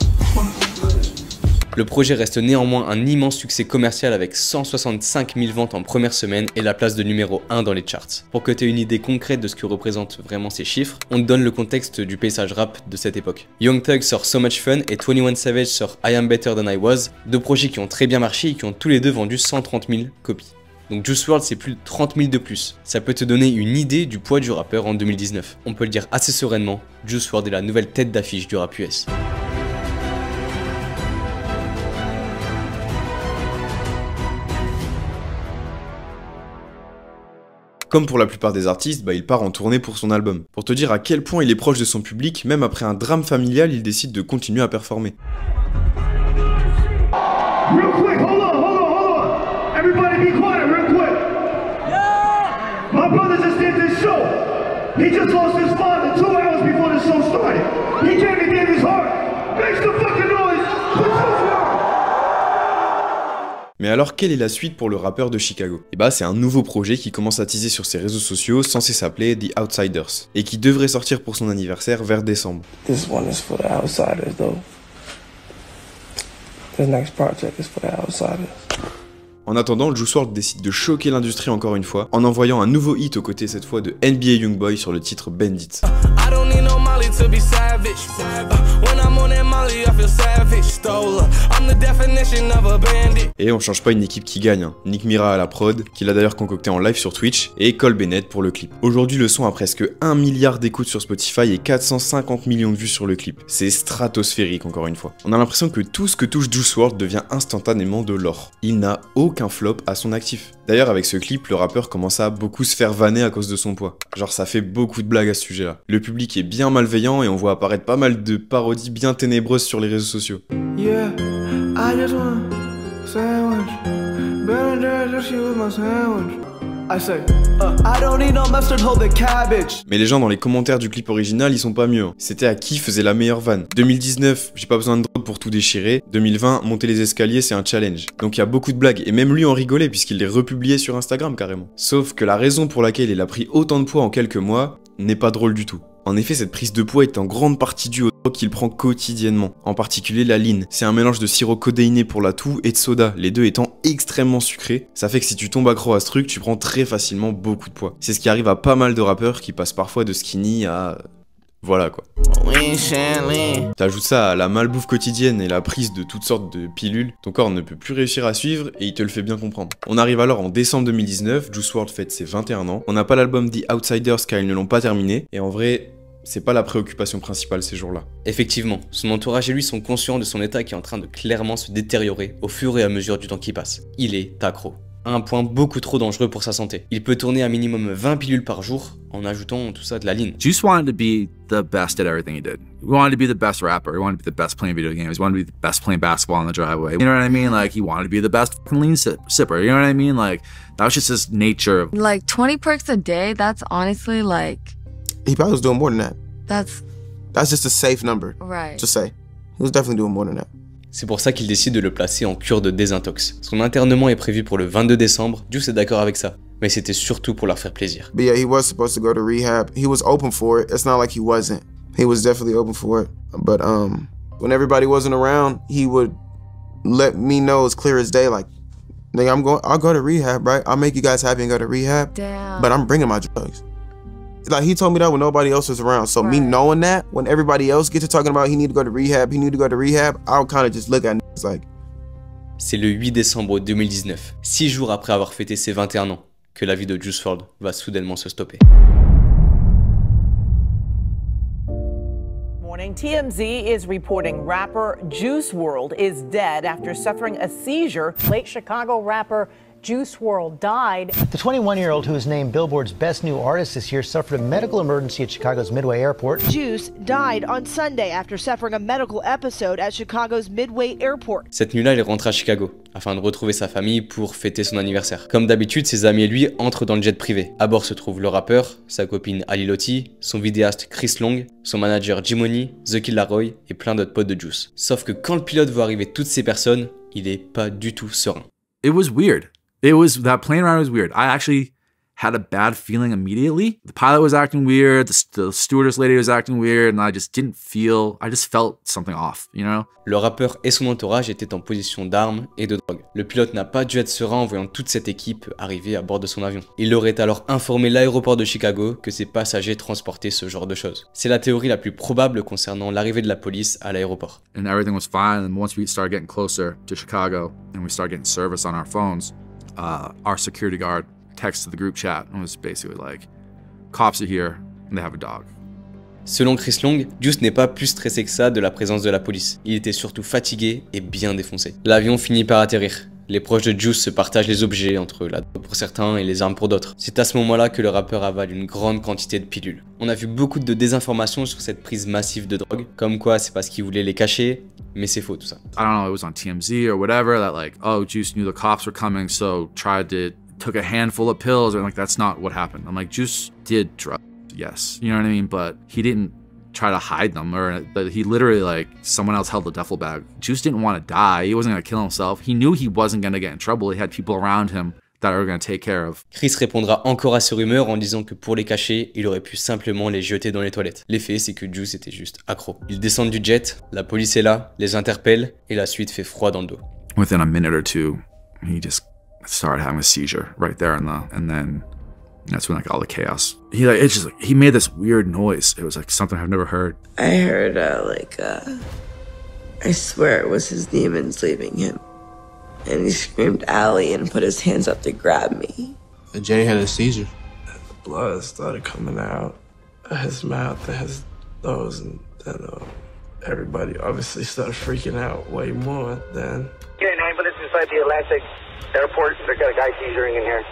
Le projet reste néanmoins un immense succès commercial avec 165 000 ventes en première semaine et la place de numéro 1 dans les charts. Pour que tu aies une idée concrète de ce que représentent vraiment ces chiffres, on te donne le contexte du paysage rap de cette époque. Young Thug sort So Much Fun et 21 Savage sort I Am Better Than I Was, 2 projets qui ont très bien marché et qui ont tous les deux vendu 130 000 copies. Donc Juice WRLD c'est plus de 30 000 de plus. Ça peut te donner une idée du poids du rappeur en 2019. On peut le dire assez sereinement, Juice WRLD est la nouvelle tête d'affiche du rap US. Comme pour la plupart des artistes, il part en tournée pour son album. Pour te dire à quel point il est proche de son public, même après un drame familial, il décide de continuer à performer. Real quick, hold on. Everybody be quiet real quick. Yeah! My brother just did this show. He just lost his father 2 hours before the show started. He came and gave his heart. Make some fucking noise. Put your Mais alors, quelle est la suite pour le rappeur de Chicago? Et c'est un nouveau projet qui commence à teaser sur ses réseaux sociaux, censé s'appeler The Outsiders, et qui devrait sortir pour son anniversaire vers décembre. This one is for the outsiders, though. This next project is for the outsiders. En attendant, Juice WRLD décide de choquer l'industrie encore une fois, en envoyant un nouveau hit aux côtés cette fois de NBA Youngboy sur le titre Bandit. Et on change pas une équipe qui gagne, hein. Nick Mira à la prod, qu'il a d'ailleurs concocté en live sur Twitch, et Cole Bennett pour le clip. Aujourd'hui, le son a presque 1 milliard d'écoutes sur Spotify et 450 millions de vues sur le clip. C'est stratosphérique encore une fois. On a l'impression que tout ce que touche Juice WRLD devient instantanément de l'or. Il n'a aucun flop à son actif. D'ailleurs, avec ce clip, le rappeur commence à beaucoup se faire vanner à cause de son poids. Genre, ça fait beaucoup de blagues à ce sujet-là. Le public est bien malveillant et on voit apparaître pas mal de parodies bien ténébreuses sur les réseaux sociaux. Yeah, I just want sandwich. Better just use my sandwich. I say, I don't need no mustard, hold the cabbage. Mais les gens dans les commentaires du clip original, ils sont pas mieux. C'était à qui faisait la meilleure vanne. 2019, j'ai pas besoin de drogue pour tout déchirer. 2020, monter les escaliers, c'est un challenge. Donc il y a beaucoup de blagues, et même lui en rigolait puisqu'il les republiait sur Instagram carrément. Sauf que la raison pour laquelle il a pris autant de poids en quelques mois n'est pas drôle du tout. En effet, cette prise de poids est en grande partie due aux drogues qu'il prend quotidiennement, en particulier la lean. C'est un mélange de sirop codéiné pour la toux et de soda, les deux étant extrêmement sucrés. Ça fait que si tu tombes accro à ce truc, tu prends très facilement beaucoup de poids. C'est ce qui arrive à pas mal de rappeurs qui passent parfois de skinny à... voilà quoi. T'ajoutes ça à la malbouffe quotidienne et la prise de toutes sortes de pilules, ton corps ne peut plus réussir à suivre et il te le fait bien comprendre. On arrive alors en décembre 2019, Juice WRLD fête ses 21 ans, on n'a pas l'album The Outsiders car ils ne l'ont pas terminé, et en vrai, c'est pas la préoccupation principale ces jours-là. Effectivement, son entourage et lui sont conscients de son état qui est en train de clairement se détériorer au fur et à mesure du temps qui passe. Il est accro. à un point beaucoup trop dangereux pour sa santé. Il peut tourner un minimum 20 pilules par jour en ajoutant tout ça de la ligne. Juice wanted to be the best at everything he did. He wanted to be the best rapper. He wanted to be the best playing video games. He wanted to be the best playing basketball in the driveway. You know what I mean? Like, he wanted to be the best fucking lean sipper. You know what I mean? Like, that was just his nature. Like, 20 perks a day, that's honestly like... He probably was doing more than that. That's just a safe number. Right. To say. He was definitely doing more than that. C'est pour ça qu'il décide de le placer en cure de désintox. Son internement est prévu pour le 22 décembre, Juice est d'accord avec ça. Mais c'était surtout pour leur faire plaisir. But yeah, he was supposed to go to rehab. He was open for it. It's not like he wasn't. He was definitely open for it. But when everybody wasn't around, he would let me know as clear as day, like, nigga, I'll go to rehab, right? I'll make you guys happy and go to rehab. Damn. But I'm bringing my drugs. Like, he told me that when nobody else was around. So me knowing that, when everybody else gets to talking about he need to go to rehab, I'll kind of just look at niggas like... C'est le 8 décembre 2019, 6 jours après avoir fêté ses 21 ans, que la vie de Juice WRLD va soudainement se stopper. TMZ is reporting rapper Juice WRLD is dead after suffering a seizure. Late Chicago rapper Juice WRLD died. The 21-year-old, who was named Billboard's Best New Artist this year, suffered a medical emergency at Chicago's Midway Airport. Juice died on Sunday after suffering a medical episode at Chicago's Midway Airport. Cette nuit-là, il est rentré à Chicago afin de retrouver sa famille pour fêter son anniversaire. Comme d'habitude, ses amis et lui entrent dans le jet privé. À bord se trouve le rappeur, sa copine Ali Lotti, son vidéaste Chris Long, son manager Jimony, The Kid Laroi et plein d'autres potes de Juice. Sauf que quand le pilote voit arriver toutes ces personnes, il est pas du tout serein. It was weird. That plane ride was weird. I actually had a bad feeling immediately. The pilot was acting weird, the stewardess lady was acting weird, and I just felt something off, you know? Le rappeur et son entourage étaient en position d'armes et de drogue. Le pilote n'a pas dû être serein en voyant toute cette équipe arriver à bord de son avion. Il aurait alors informé l'aéroport de Chicago que ses passagers transportaient ce genre de choses. C'est la théorie la plus probable concernant l'arrivée de la police à l'aéroport. And everything was fine, and once we started getting closer to Chicago and we started getting service on our phones, our security guard texted the group chat and was basically like, cops are here and they have a dog. Selon Chris Long, Juice n'est pas plus stressé que ça de la présence de la police. Il était surtout fatigué et bien défoncé. L'avion finit par atterrir. Les proches de Juice se partagent les objets entre la drogue pour certains et les armes pour d'autres. C'est à ce moment-là que le rappeur avale une grande quantité de pilules. On a vu beaucoup de désinformations sur cette prise massive de drogue, comme quoi c'est parce qu'il voulait les cacher, mais c'est faux tout ça. I don't know, it was on TMZ or whatever that like, oh, Juice knew the cops were coming, so took a handful of pills, and like, that's not what happened. I'm like, Juice did drugs, yes, you know what I mean, but he didn't try to hide them, but he literally, like, someone else held the duffel bag. Juice didn't want to die. He wasn't going to kill himself. He knew he wasn't going to get in trouble. He had people around him that are going to take care of. Chris répondra encore à ces rumeurs en disant que pour les cacher, il aurait pu simplement les jeter dans les toilettes. L'effet, c'est que Juice était juste accro. Ils descendent du jet, la police est là, les interpelle, et la suite fait froid dans le dos. Within a minute or two, he just started having a seizure right there and then that's when like all the chaos. He made this weird noise. It was like something I've never heard. I heard I swear it was his demons leaving him. And he screamed Allie and put his hands up to grab me. And Jay had a seizure. The blood started coming out of his mouth and his nose, and then everybody obviously started freaking out way more then. Yeah, 9 minutes inside the Atlantic Airport. They've got a guy seizuring in here.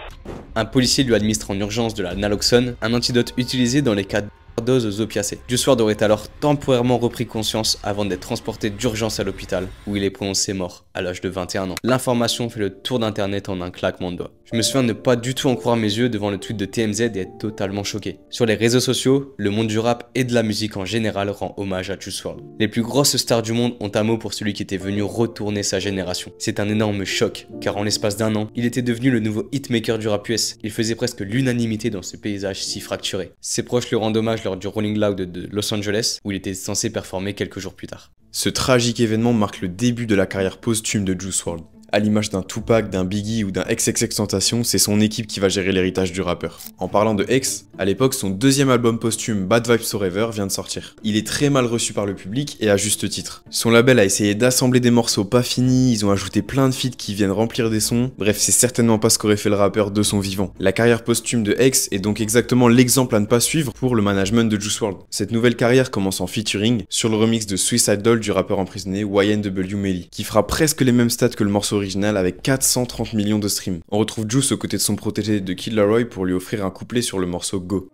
Un policier lui administre en urgence de la naloxone, un antidote utilisé dans les cas d'overdose aux opiacés. Juice WRLD aurait alors temporairement repris conscience avant d'être transporté d'urgence à l'hôpital, où il est prononcé mort à l'âge de 21 ans. L'information fait le tour d'internet en un claquement de doigts. Je me souviens de ne pas du tout en croire mes yeux devant le tweet de TMZ et être totalement choqué. Sur les réseaux sociaux, le monde du rap et de la musique en général rend hommage à Juice WRLD. Les plus grosses stars du monde ont un mot pour celui qui était venu retourner sa génération. C'est un énorme choc, car en l'espace d'un an, il était devenu le nouveau hitmaker du rap US. Il faisait presque l'unanimité dans ce paysage si fracturé. Ses proches lui rendent hommage lors du Rolling Loud de Los Angeles, où il était censé performer quelques jours plus tard. Ce tragique événement marque le début de la carrière posthume de Juice WRLD. À l'image d'un Tupac, d'un Biggie ou d'un XXXTentacion, c'est son équipe qui va gérer l'héritage du rappeur. En parlant de X, à l'époque, son deuxième album posthume Bad Vibes Forever vient de sortir. Il est très mal reçu par le public et à juste titre. Son label a essayé d'assembler des morceaux pas finis, ils ont ajouté plein de feats qui viennent remplir des sons, bref, c'est certainement pas ce qu'aurait fait le rappeur de son vivant. La carrière posthume de X est donc exactement l'exemple à ne pas suivre pour le management de Juice WRLD. Cette nouvelle carrière commence en featuring sur le remix de Suicide Doll du rappeur emprisonné YNW Melly, qui fera presque les mêmes stats que le morceau original avec 430 millions de streams. On retrouve Juice aux côtés de son protégé de Kid Laroi pour lui offrir un couplet sur le morceau Go.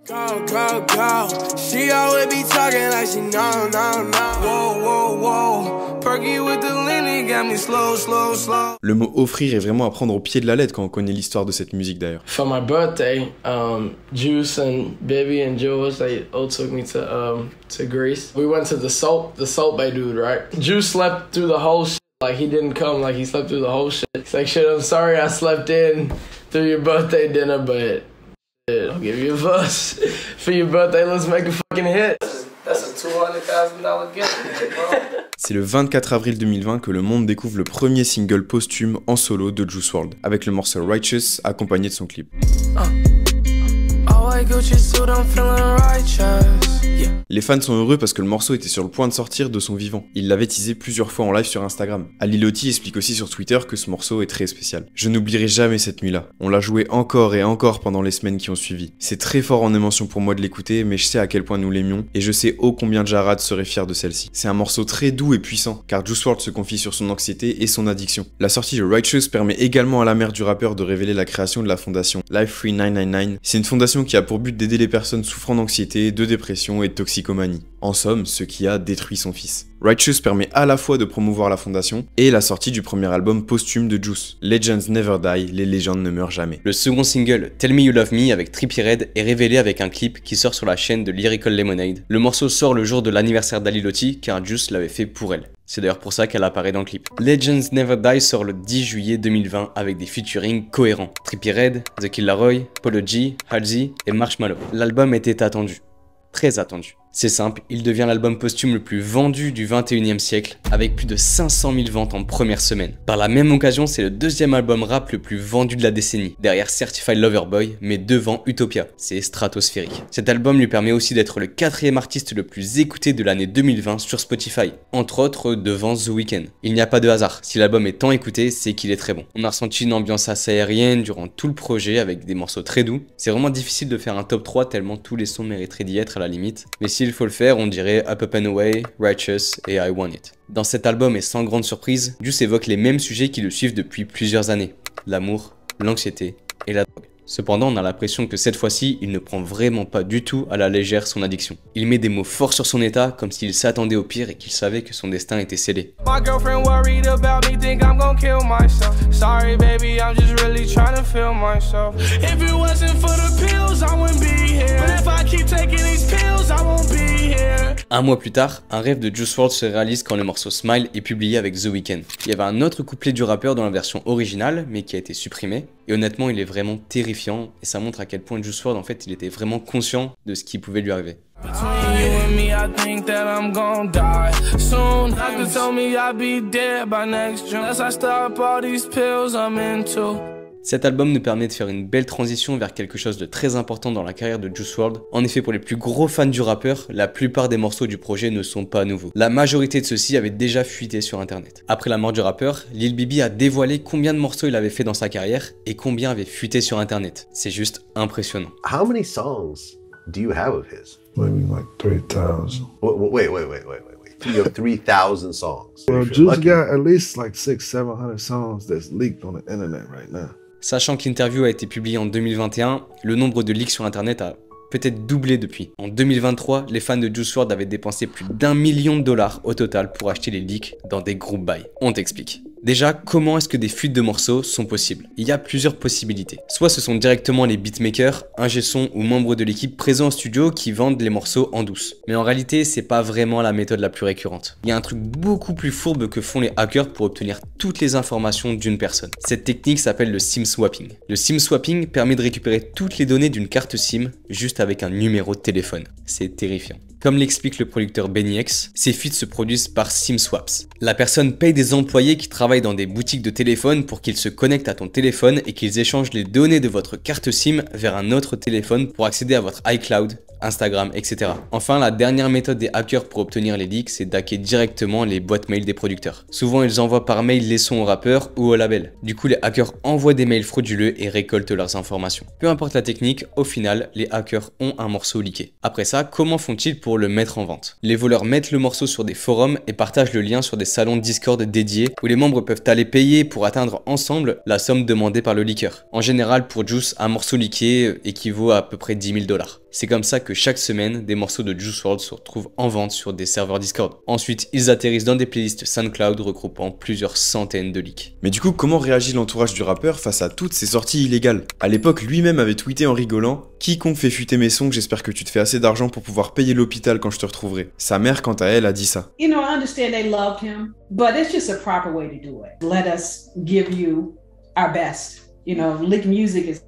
Le mot offrir est vraiment à prendre au pied de la lettre quand on connaît l'histoire de cette musique d'ailleurs. For my birthday, Juice and Baby and Jules, they all took me to Greece. We went to the Salt Bay dude, right? Juice slept through the whole shit. Like, he didn't come, like, he slept through the whole shit. He's like, shit, I'm sorry I slept in through your birthday dinner, but shit, I'll give you a bus. For your birthday, let's make a fucking hit. That's a $200,000 gift, bro. C'est le 24 avril 2020 que le monde découvre le premier single posthume en solo de Juice WRLD, avec le morceau Righteous accompagné de son clip. Les fans sont heureux parce que le morceau était sur le point de sortir de son vivant. Il l'avait teasé plusieurs fois en live sur Instagram. Ali Lotti explique aussi sur Twitter que ce morceau est très spécial. Je n'oublierai jamais cette nuit-là. On l'a joué encore et encore pendant les semaines qui ont suivi. C'est très fort en émotion pour moi de l'écouter, mais je sais à quel point nous l'aimions et je sais ô combien Jarad serait fier de celle-ci. C'est un morceau très doux et puissant, car Juice WRLD se confie sur son anxiété et son addiction. La sortie de Righteous permet également à la mère du rappeur de révéler la création de la fondation Life Free 999. C'est une fondation qui a pour but d'aider les personnes souffrant d'anxiété, de dépression et de toxicomanie. En somme, ce qui a détruit son fils. Righteous permet à la fois de promouvoir la fondation et la sortie du premier album posthume de Juice, Legends Never Die, les légendes ne meurent jamais. Le second single, Tell Me You Love Me avec Trippie Redd est révélé avec un clip qui sort sur la chaîne de Lyrical Lemonade. Le morceau sort le jour de l'anniversaire d'Ali Lotti car Juice l'avait fait pour elle. C'est d'ailleurs pour ça qu'elle apparaît dans le clip. Legends Never Die sort le 10 juillet 2020 avec des featuring cohérents. Trippie Redd, The Kid Laroi, Polo G, Halsey et Marshmello. L'album était attendu. Très attendu. C'est simple, il devient l'album posthume le plus vendu du 21e siècle, avec plus de 500 000 ventes en première semaine. Par la même occasion, c'est le deuxième album rap le plus vendu de la décennie, derrière Certified Lover Boy, mais devant Utopia. C'est stratosphérique. Cet album lui permet aussi d'être le 4e artiste le plus écouté de l'année 2020 sur Spotify, entre autres devant The Weeknd. Il n'y a pas de hasard, si l'album est tant écouté, c'est qu'il est très bon. On a ressenti une ambiance assez aérienne durant tout le projet, avec des morceaux très doux. C'est vraiment difficile de faire un top 3 tellement tous les sons mériteraient d'y être à la limite, mais s'il faut le faire, on dirait Up Up and Away, Righteous et I Want It. Dans cet album et sans grande surprise, Juice évoque les mêmes sujets qui le suivent depuis plusieurs années. L'amour, l'anxiété et la drogue. Cependant, on a l'impression que cette fois-ci, il ne prend vraiment pas du tout à la légère son addiction. Il met des mots forts sur son état, comme s'il s'attendait au pire et qu'il savait que son destin était scellé. Un mois plus tard, un rêve de Juice WRLD se réalise quand le morceau Smile est publié avec The Weeknd. Il y avait un autre couplet du rappeur dans la version originale, mais qui a été supprimé. Et honnêtement, il est vraiment terrifiant et ça montre à quel point Juice WRLD, en fait, il était vraiment conscient de ce qui pouvait lui arriver. Cet album nous permet de faire une belle transition vers quelque chose de très important dans la carrière de Juice WRLD. En effet, pour les plus gros fans du rappeur, la plupart des morceaux du projet ne sont pas nouveaux. La majorité de ceux-ci avaient déjà fuité sur internet. Après la mort du rappeur, Lil Bibi a dévoilé combien de morceaux il avait fait dans sa carrière et combien avaient fuité sur internet. C'est juste impressionnant. How many songs do you have of his? Maybe like 3,000. Wait. You have 3,000 songs. Well, Juice got at least like 600-700 songs that's leaked on the internet right now. Sachant que l'interview a été publiée en 2021, le nombre de leaks sur internet a peut-être doublé depuis. En 2023, les fans de Juice WRLD avaient dépensé plus d'1 million de dollars au total pour acheter les leaks dans des groupes buy. On t'explique. Déjà, comment est-ce que des fuites de morceaux sont possibles? Il y a plusieurs possibilités. Soit ce sont directement les beatmakers, ingé son ou membres de l'équipe présents au studio qui vendent les morceaux en douce. Mais en réalité, c'est pas vraiment la méthode la plus récurrente. Il y a un truc beaucoup plus fourbe que font les hackers pour obtenir toutes les informations d'une personne. Cette technique s'appelle le SIM swapping. Le SIM swapping permet de récupérer toutes les données d'une carte SIM juste avec un numéro de téléphone. C'est terrifiant. Comme l'explique le producteur Benny X, ces fuites se produisent par SIM swaps. La personne paye des employés qui travaillent dans des boutiques de téléphone pour qu'ils se connectent à ton téléphone et qu'ils échangent les données de votre carte SIM vers un autre téléphone pour accéder à votre iCloud, Instagram, etc. Enfin, la dernière méthode des hackers pour obtenir les leaks, c'est d'hacker directement les boîtes mail des producteurs. Souvent, ils envoient par mail les sons aux rappeurs ou au label. Du coup, les hackers envoient des mails frauduleux et récoltent leurs informations. Peu importe la technique, au final, les hackers ont un morceau leaké. Après ça, comment font-ils pour le mettre en vente? Les voleurs mettent le morceau sur des forums et partagent le lien sur des salons Discord dédiés où les membres peuvent aller payer pour atteindre ensemble la somme demandée par le leaker. En général, pour Juice, un morceau leaké équivaut à peu près 10 000 $. C'est comme ça que chaque semaine, des morceaux de Juice WRLD se retrouvent en vente sur des serveurs Discord. Ensuite, ils atterrissent dans des playlists SoundCloud regroupant plusieurs centaines de leaks. Mais du coup, comment réagit l'entourage du rappeur face à toutes ces sorties illégales? À l'époque, lui-même avait tweeté en rigolant « Quiconque fait fuiter mes sons, j'espère que tu te fais assez d'argent pour pouvoir payer l'hôpital quand je te retrouverai. » Sa mère, quant à elle, a dit ça. You know, I understand they loved him, but it's just a proper way to do it. Let us give you our best. You know, leak music is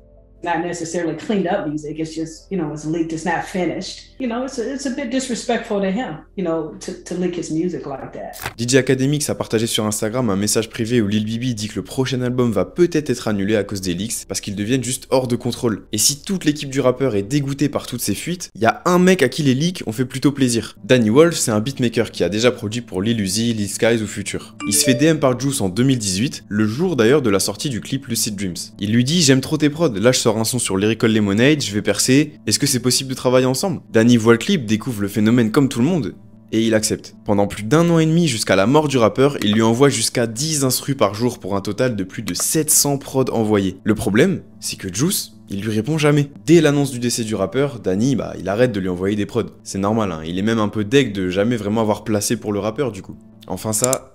not necessarily cleaned up music. It's just, you know, it's leaked, it's not finished. You know, it's a bit disrespectful to him, you know, to leak his music like that. DJ Akademiks a partagé sur Instagram un message privé où Lil Bibi dit que le prochain album va peut-être être annulé à cause des leaks parce qu'ils deviennent juste hors de contrôle. Et si toute l'équipe du rappeur est dégoûtée par toutes ces fuites, il y a un mec à qui les leaks ont fait plutôt plaisir. Danny Wolf, c'est un beatmaker qui a déjà produit pour Lil Uzi, Lil Skies ou Future. Il se fait DM par Juice en 2018, le jour d'ailleurs de la sortie du clip Lucid Dreams. Il lui dit « J'aime trop tes prods, là je sors un son sur Lyrical Lemonade, je vais percer, est-ce que c'est possible de travailler ensemble ?» Danny voit le clip, découvre le phénomène comme tout le monde, et il accepte. Pendant plus d'1 an et demi jusqu'à la mort du rappeur, il lui envoie jusqu'à 10 instrus par jour pour un total de plus de 700 prods envoyés. Le problème, c'est que Juice, il lui répond jamais. Dès l'annonce du décès du rappeur, Danny, il arrête de lui envoyer des prods. C'est normal, hein, il est même un peu deg de jamais vraiment avoir placé pour le rappeur du coup. Enfin ça...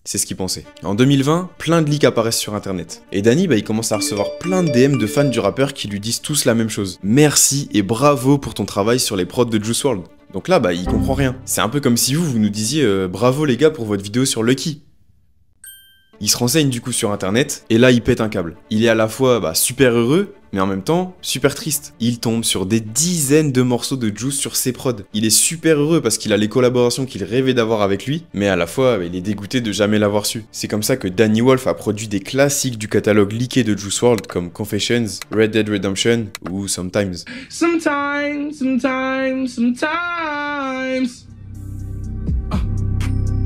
c'est ce qu'il pensait. En 2020, plein de leaks apparaissent sur internet. Et Danny, il commence à recevoir plein de DM de fans du rappeur qui lui disent tous la même chose. Merci et bravo pour ton travail sur les prods de Juice WRLD. Donc là, il comprend rien. C'est un peu comme si vous nous disiez bravo les gars pour votre vidéo sur Lucky. Il se renseigne du coup sur internet, et là il pète un câble. Il est à la fois super heureux, mais en même temps super triste. Il tombe sur des dizaines de morceaux de Juice sur ses prods. Il est super heureux parce qu'il a les collaborations qu'il rêvait d'avoir avec lui, mais à la fois il est dégoûté de jamais l'avoir su. C'est comme ça que Danny Wolf a produit des classiques du catalogue leaké de Juice WRLD comme Confessions, Red Dead Redemption ou Sometimes. Sometimes.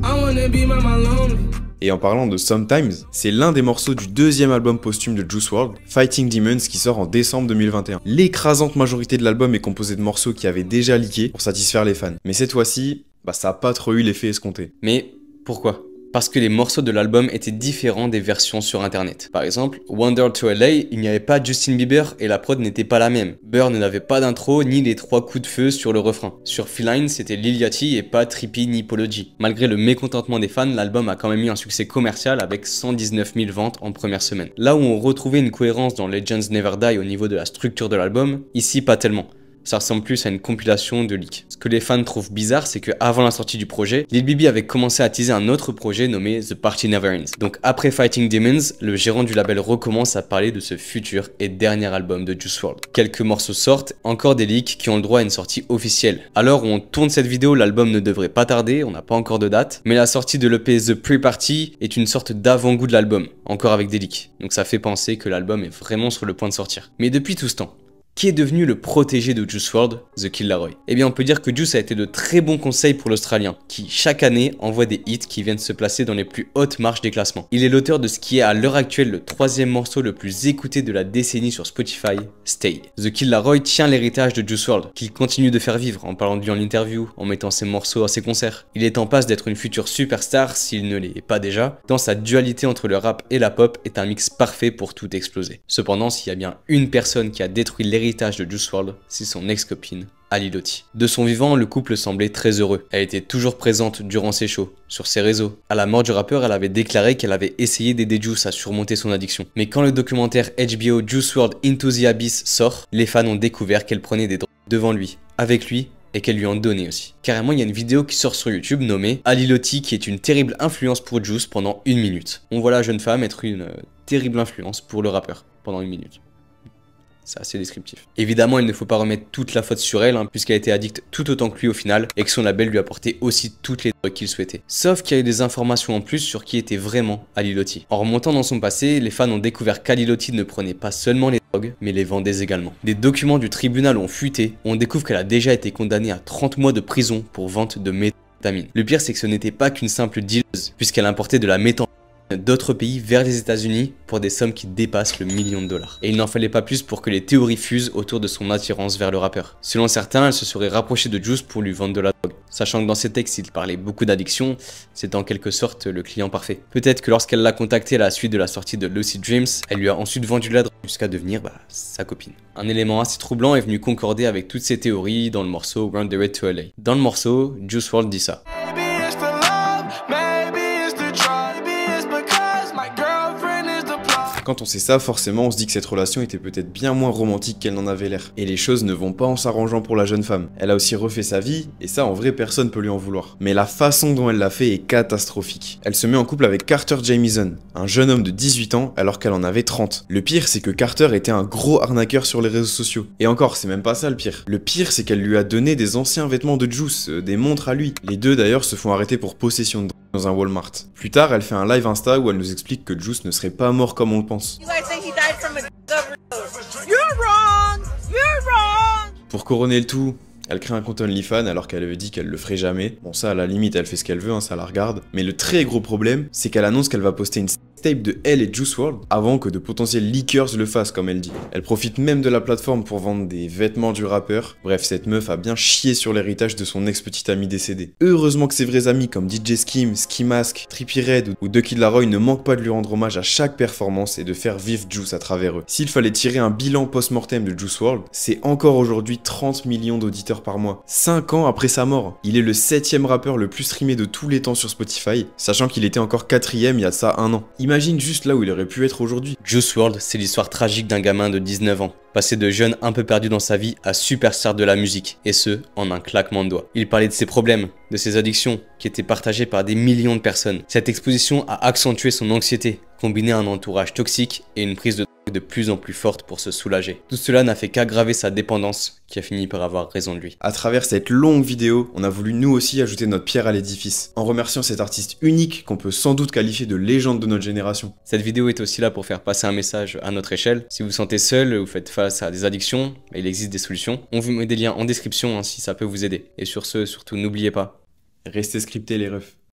I wanna be mama lonely. Et en parlant de Sometimes, c'est l'un des morceaux du deuxième album posthume de Juice WRLD, Fighting Demons, qui sort en décembre 2021. L'écrasante majorité de l'album est composée de morceaux qui avaient déjà leaké pour satisfaire les fans. Mais cette fois-ci, ça a pas trop eu l'effet escompté. Mais pourquoi ? Parce que les morceaux de l'album étaient différents des versions sur internet. Par exemple, Wonder to LA, il n'y avait pas Justin Bieber et la prod n'était pas la même. Burn n'avait pas d'intro ni les 3 coups de feu sur le refrain. Sur Feline, c'était Lil Yachty et pas Trippie ni Polo G. Malgré le mécontentement des fans, l'album a quand même eu un succès commercial avec 119 000 ventes en première semaine. Là où on retrouvait une cohérence dans Legends Never Die au niveau de la structure de l'album, ici pas tellement. Ça ressemble plus à une compilation de leaks. Ce que les fans trouvent bizarre, c'est que avant la sortie du projet, Lil Bibi avait commencé à teaser un autre projet nommé The Party Never Ends. Donc après Fighting Demons, le gérant du label recommence à parler de ce futur et dernier album de Juice WRLD. Quelques morceaux sortent, encore des leaks qui ont le droit à une sortie officielle. À l'heure où on tourne cette vidéo, l'album ne devrait pas tarder, on n'a pas encore de date, mais la sortie de l'EP The Pre-Party est une sorte d'avant-goût de l'album, encore avec des leaks. Donc ça fait penser que l'album est vraiment sur le point de sortir. Mais depuis tout ce temps, qui est devenu le protégé de Juice WRLD, The Kid Laroi? Eh bien on peut dire que Juice a été de très bons conseils pour l'Australien, qui chaque année envoie des hits qui viennent se placer dans les plus hautes marches des classements. Il est l'auteur de ce qui est à l'heure actuelle le 3e morceau le plus écouté de la décennie sur Spotify, Stay. The Kid Laroi tient l'héritage de Juice WRLD, qu'il continue de faire vivre en parlant de lui en interview, en mettant ses morceaux à ses concerts. Il est en passe d'être une future superstar, s'il ne l'est pas déjà, tant sa dualité entre le rap et la pop est un mix parfait pour tout exploser. Cependant, s'il y a bien une personne qui a détruit l'héritage de Juice WRLD, c'est son ex-copine, Ali Loti. De son vivant, le couple semblait très heureux. Elle était toujours présente durant ses shows, sur ses réseaux. À la mort du rappeur, elle avait déclaré qu'elle avait essayé d'aider Juice à surmonter son addiction. Mais quand le documentaire HBO Juice WRLD Into the Abyss sort, les fans ont découvert qu'elle prenait des drogues devant lui, avec lui, et qu'elle lui en donnait aussi. Carrément, il y a une vidéo qui sort sur YouTube nommée Ali Loti qui est une terrible influence pour Juice pendant 1 minute. On voit la jeune femme être une terrible influence pour le rappeur pendant 1 minute. C'est assez descriptif. Évidemment, il ne faut pas remettre toute la faute sur elle, puisqu'elle était addicte tout autant que lui au final, et que son label lui apportait aussi toutes les drogues qu'il souhaitait. Sauf qu'il y a eu des informations en plus sur qui était vraiment Ali Lotti. En remontant dans son passé, les fans ont découvert qu'Ali Lotti ne prenait pas seulement les drogues, mais les vendait également. Des documents du tribunal ont fuité, on découvre qu'elle a déjà été condamnée à 30 mois de prison pour vente de méthamphétamine. Le pire, c'est que ce n'était pas qu'une simple dealeuse, puisqu'elle importait de la méthamphétamine d'autres pays vers les États-Unis pour des sommes qui dépassent le $1 million. Et il n'en fallait pas plus pour que les théories fusent autour de son attirance vers le rappeur. Selon certains, elle se serait rapprochée de Juice pour lui vendre de la drogue. Sachant que dans ses textes, il parlait beaucoup d'addiction, c'est en quelque sorte le client parfait. Peut-être que lorsqu'elle l'a contacté à la suite de la sortie de Lucid Dreams, elle lui a ensuite vendu de la drogue jusqu'à devenir sa copine. Un élément assez troublant est venu concorder avec toutes ces théories dans le morceau Run the Red to LA. Dans le morceau, Juice WRLD dit ça. Quand on sait ça, forcément on se dit que cette relation était peut-être bien moins romantique qu'elle n'en avait l'air. Et les choses ne vont pas en s'arrangeant pour la jeune femme. Elle a aussi refait sa vie, et ça en vrai personne peut lui en vouloir. Mais la façon dont elle l'a fait est catastrophique. Elle se met en couple avec Carter Jamieson, un jeune homme de 18 ans alors qu'elle en avait 30. Le pire c'est que Carter était un gros arnaqueur sur les réseaux sociaux. Et encore, c'est même pas ça le pire. Le pire c'est qu'elle lui a donné des anciens vêtements de Juice, des montres à lui. Les deux d'ailleurs se font arrêter pour possession de drogue dans un Walmart. Plus tard, elle fait un live Insta où elle nous explique que Juice ne serait pas mort comme on le pense. Pour couronner le tout, elle crée un compte OnlyFans alors qu'elle avait dit qu'elle le ferait jamais. Bon ça à la limite elle fait ce qu'elle veut, ça la regarde. Mais le très gros problème, c'est qu'elle annonce qu'elle va poster une tape de elle et Juice WRLD avant que de potentiels leakers le fassent comme elle dit. Elle profite même de la plateforme pour vendre des vêtements du rappeur. Bref, cette meuf a bien chié sur l'héritage de son ex-petit ami décédé. Heureusement que ses vrais amis comme DJ Skim, Ski Mask, Trippie Redd ou Ducky Laroy ne manquent pas de lui rendre hommage à chaque performance et de faire vivre Juice à travers eux. S'il fallait tirer un bilan post-mortem de Juice WRLD, c'est encore aujourd'hui 30 millions d'auditeurs par mois. 5 ans après sa mort. Il est le 7e rappeur le plus streamé de tous les temps sur Spotify, sachant qu'il était encore 4e il y a ça 1 an. Imagine juste là où il aurait pu être aujourd'hui. Juice WRLD, c'est l'histoire tragique d'un gamin de 19 ans, passé de jeune un peu perdu dans sa vie à superstar de la musique, et ce, en un claquement de doigts. Il parlait de ses problèmes, de ses addictions, qui étaient partagées par des millions de personnes. Cette exposition a accentué son anxiété, combiné à un entourage toxique et une prise de drogue de plus en plus forte pour se soulager. Tout cela n'a fait qu'aggraver sa dépendance, qui a fini par avoir raison de lui. À travers cette longue vidéo, on a voulu nous aussi ajouter notre pierre à l'édifice, en remerciant cet artiste unique qu'on peut sans doute qualifier de légende de notre génération. Cette vidéo est aussi là pour faire passer un message à notre échelle. Si vous vous sentez seul ou faites face à des addictions, il existe des solutions. On vous met des liens en description si ça peut vous aider. Et sur ce, surtout n'oubliez pas, restez scriptés les refs.